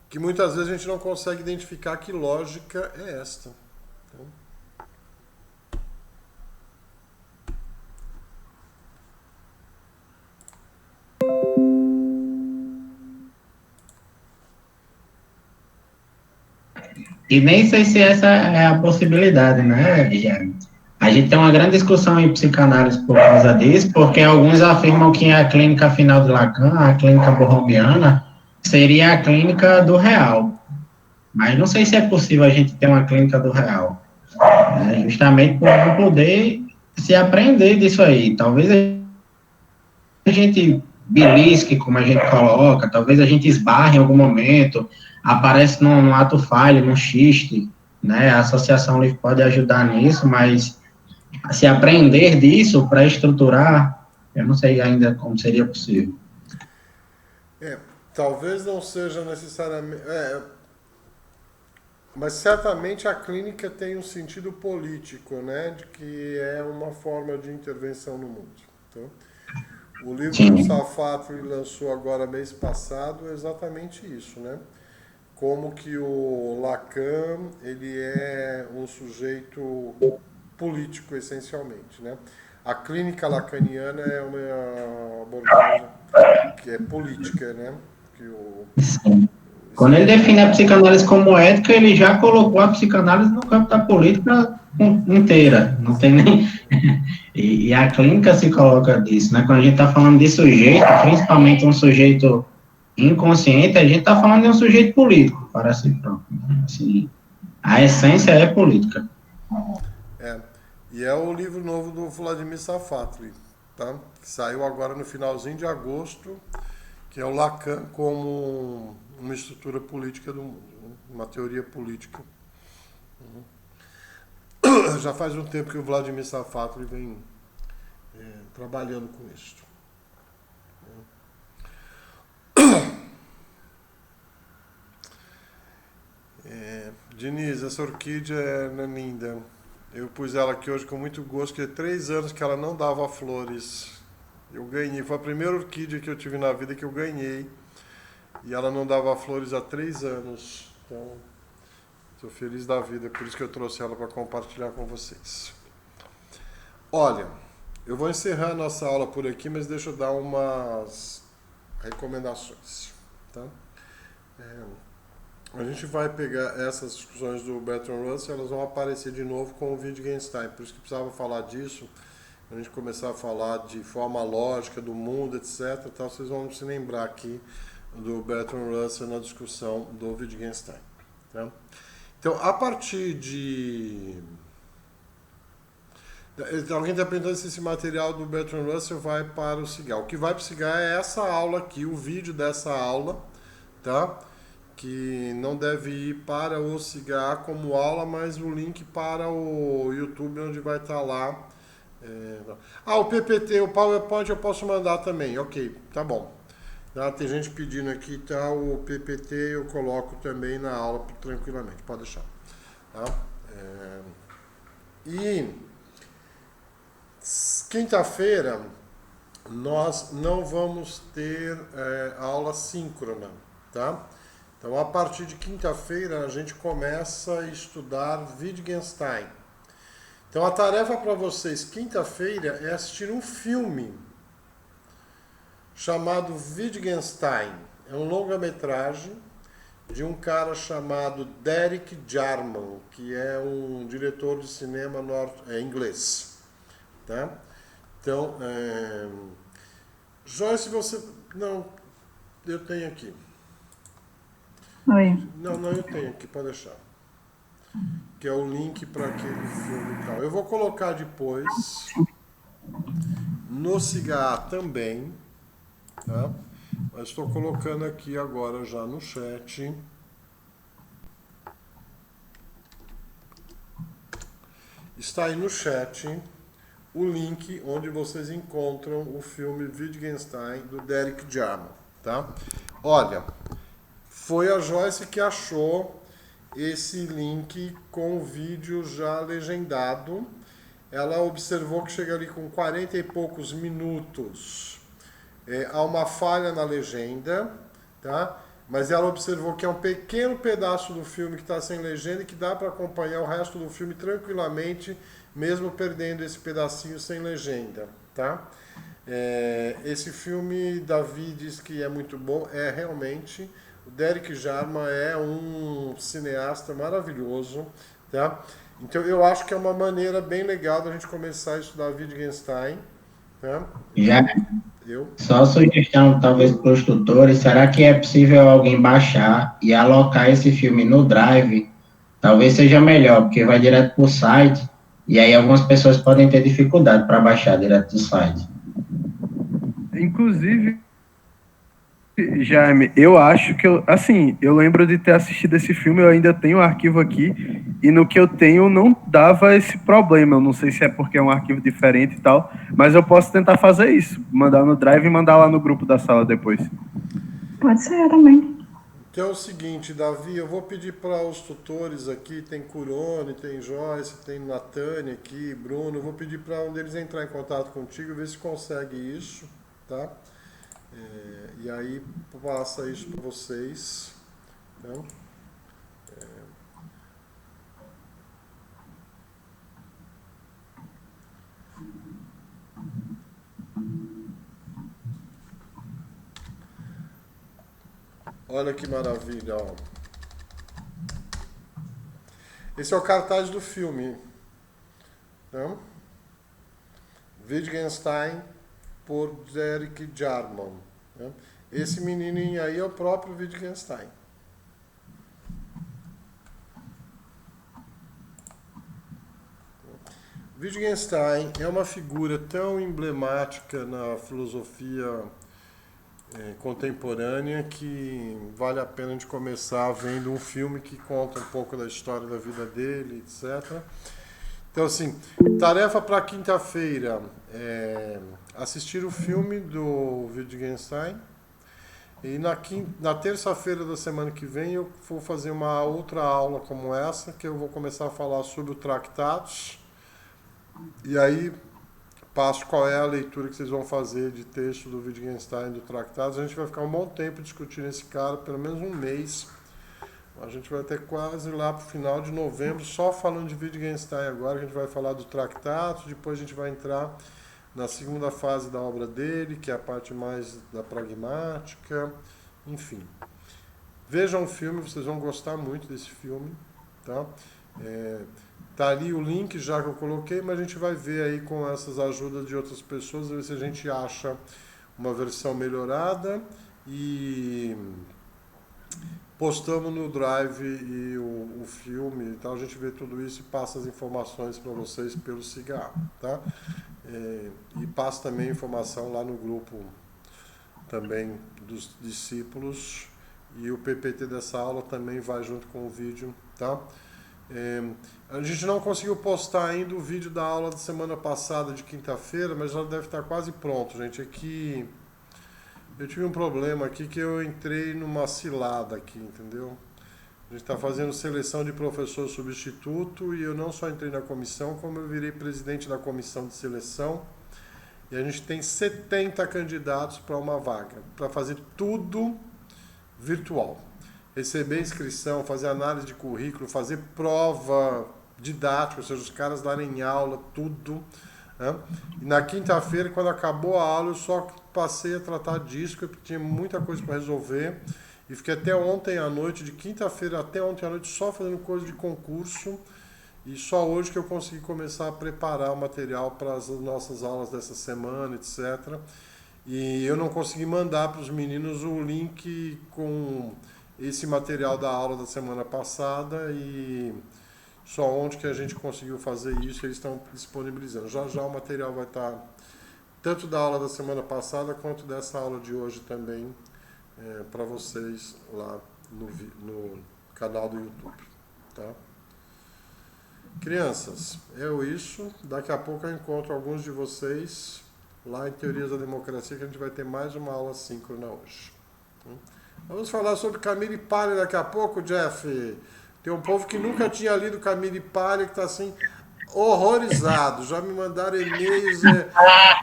que muitas vezes a gente não consegue identificar que lógica é esta. Então, E nem sei se essa é a possibilidade, né, Guilherme? A gente tem uma grande discussão em psicanálise por causa disso, porque alguns afirmam que a clínica final de Lacan, a clínica borrombiana, seria a clínica do real. Mas não sei se é possível a gente ter uma clínica do real, né? Justamente por não poder se aprender disso aí. Talvez a gente belisque, como a gente coloca, talvez a gente esbarre em algum momento, aparece num ato falho, num xiste, né? A associação livre pode ajudar nisso, mas se aprender disso para estruturar, eu não sei ainda como seria possível. talvez não seja necessariamente... mas certamente a clínica tem um sentido político, né? De que é uma forma de intervenção no mundo. Então, o livro que o Sarfati lançou agora mês passado é exatamente isso, né? Como que o Lacan, ele é um sujeito político, essencialmente, né? A clínica lacaniana é uma abordagem que é política, né? Quando ele define a psicanálise como ética, ele já colocou a psicanálise no campo da política inteira, não tem nem... E a clínica se coloca disso, né? Quando a gente está falando de sujeito, principalmente um sujeito inconsciente, a gente está falando de um sujeito político, para si próprio. Assim, a essência é política. E é o livro novo do Vladimir Safatli, tá? Que saiu agora no finalzinho de agosto, que é o Lacan como uma estrutura política do mundo, né? Uma teoria política. Já faz um tempo que o Vladimir Safatli vem trabalhando com isso. Diniz, essa orquídea é linda. Eu pus ela aqui hoje com muito gosto, porque 3 anos que ela não dava flores. Eu ganhei, foi a primeira orquídea que eu tive na vida que eu ganhei. E ela não dava flores há 3 anos. Então, estou feliz da vida, por isso que eu trouxe ela para compartilhar com vocês. Olha, eu vou encerrar a nossa aula por aqui, mas deixa eu dar umas recomendações, tá? A gente vai pegar essas discussões do Bertrand Russell, elas vão aparecer de novo com o Wittgenstein, por isso que precisava falar disso, a gente começar a falar de forma lógica do mundo, etc. Tal, vocês vão se lembrar aqui do Bertrand Russell na discussão do Wittgenstein. Tá? Então, a partir de... Alguém está perguntando se esse material do Bertrand Russell vai para o CIGAR. O que vai para o CIGAR é essa aula aqui, o vídeo dessa aula, tá? Que não deve ir para o CIGAR como aula, mas o link para o YouTube, onde vai estar lá. O PPT, o PowerPoint eu posso mandar também. Ok, tá bom. Tá? Tem gente pedindo aqui, tá? O PPT eu coloco também na aula tranquilamente, pode deixar. Tá? E quinta-feira nós não vamos ter aula síncrona, tá? Então, a partir de quinta-feira, a gente começa a estudar Wittgenstein. Então, a tarefa para vocês, quinta-feira, é assistir um filme chamado Wittgenstein. É um longa-metragem de um cara chamado Derek Jarman, que é um diretor de cinema inglês. Tá? Então, Joyce, você... Não, eu tenho aqui. Oi. Não, eu tenho aqui, pode deixar. Que é o link para aquele filme e tal. Eu vou colocar depois no CIGAR também, tá? Mas estou colocando aqui agora já no chat. Está aí no chat o link onde vocês encontram o filme Wittgenstein do Derek Jarman, tá? Olha, foi a Joyce que achou esse link com o vídeo já legendado. Ela observou que chega ali com 40 e poucos minutos. Há uma falha na legenda, tá? mas ela observou que é um pequeno pedaço do filme que está sem legenda e que dá para acompanhar o resto do filme tranquilamente, mesmo perdendo esse pedacinho sem legenda, tá? Esse filme, Davi diz que é muito bom, realmente. O Derek Jarman é um cineasta maravilhoso, tá? Então eu acho que é uma maneira bem legal da gente começar a estudar Wittgenstein, tá? Já, só sugestão, talvez, para os tutores, será que é possível alguém baixar e alocar esse filme no Drive? Talvez seja melhor, porque vai direto para o site, e aí algumas pessoas podem ter dificuldade para baixar direto do site. Inclusive, Jaime, eu acho que eu lembro de ter assistido esse filme, eu ainda tenho o arquivo aqui, e no que eu tenho não dava esse problema. Eu não sei se é porque é um arquivo diferente e tal, mas eu posso tentar fazer isso, mandar no Drive e mandar lá no grupo da sala depois. Pode ser também. Então é o seguinte, Davi, eu vou pedir para os tutores aqui, tem Curone, tem Joyce, tem Natânia aqui, Bruno, eu vou pedir para um deles entrar em contato contigo e ver se consegue isso, tá? E aí passa isso para vocês, tá? Olha que maravilha, ó. Esse é o cartaz do filme, né? Wittgenstein por Derek Jarman, né? Esse menininho aí é o próprio Wittgenstein. Wittgenstein é uma figura tão emblemática na filosofia contemporânea que vale a pena de começar vendo um filme que conta um pouco da história da vida dele, etc. Então, assim, tarefa para quinta-feira é assistir o filme do Wittgenstein. E na terça-feira da semana que vem eu vou fazer uma outra aula como essa, que eu vou começar a falar sobre o Tractatus. E aí passo qual é a leitura que vocês vão fazer de texto do Wittgenstein, do Tractatus. A gente vai ficar um bom tempo discutindo esse cara, pelo menos um mês. A gente vai ter quase lá para o final de novembro, só falando de Wittgenstein agora, que a gente vai falar do Tractatus, depois a gente vai entrar na segunda fase da obra dele, que é a parte mais da pragmática, enfim. Vejam o filme, vocês vão gostar muito desse filme, tá? Tá ali o link já que eu coloquei, mas a gente vai ver aí com essas ajudas de outras pessoas, ver se a gente acha uma versão melhorada e postamos no Drive e o filme, então a gente vê tudo isso e passa as informações para vocês pelo cigarro, tá? E passa também informação lá no grupo também dos discípulos, e o PPT dessa aula também vai junto com o vídeo, tá? A gente não conseguiu postar ainda o vídeo da aula da semana passada de quinta-feira, mas já deve estar quase pronto, gente. Aqui eu tive um problema aqui que eu entrei numa cilada aqui, entendeu? A gente está fazendo seleção de professor substituto e eu não só entrei na comissão, como eu virei presidente da comissão de seleção. E a gente tem 70 candidatos para uma vaga, para fazer tudo virtual. Receber inscrição, fazer análise de currículo, fazer prova didática, ou seja, os caras darem aula, tudo, né? E na quinta-feira, quando acabou a aula, eu só passei a tratar disso, porque tinha muita coisa para resolver. E fiquei até ontem à noite, de quinta-feira até ontem à noite, só fazendo coisa de concurso. E só hoje que eu consegui começar a preparar o material para as nossas aulas dessa semana, etc. E eu não consegui mandar para os meninos o link com esse material da aula da semana passada, e só ontem que a gente conseguiu fazer isso, eles estão disponibilizando. Já já o material vai estar tanto da aula da semana passada quanto dessa aula de hoje também para vocês lá no canal do YouTube, tá? Crianças, isso. Daqui a pouco eu encontro alguns de vocês lá em Teorias da Democracia, que a gente vai ter mais uma aula síncrona hoje. Vamos falar sobre Camille Paglia daqui a pouco, Jeff. Tem um povo que nunca tinha lido Camille Paglia que está assim horrorizado. Já me mandaram e-mails,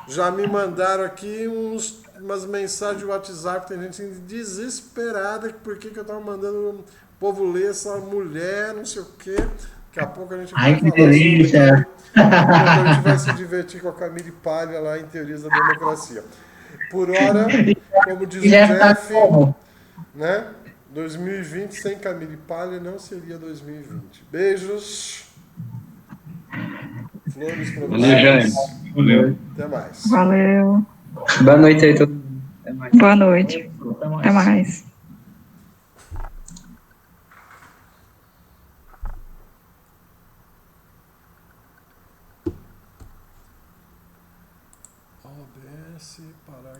já me mandaram aqui uns umas mensagens de WhatsApp, tem gente desesperada porque que eu tava mandando o povo ler essa mulher, não sei o quê. Daqui a pouco a gente vai falar delícia! a gente vai se divertir com a Camille Palha lá em Teorias da Democracia. Por hora, como diz o Jeff, né? 2020 sem Camille Palha não seria 2020. Beijos. Flores pra vocês. Valeu, Jaime. Valeu. Até mais. Valeu. Boa noite aí, todo mundo. Até mais. Boa noite. Até mais. OBS, parágrafo.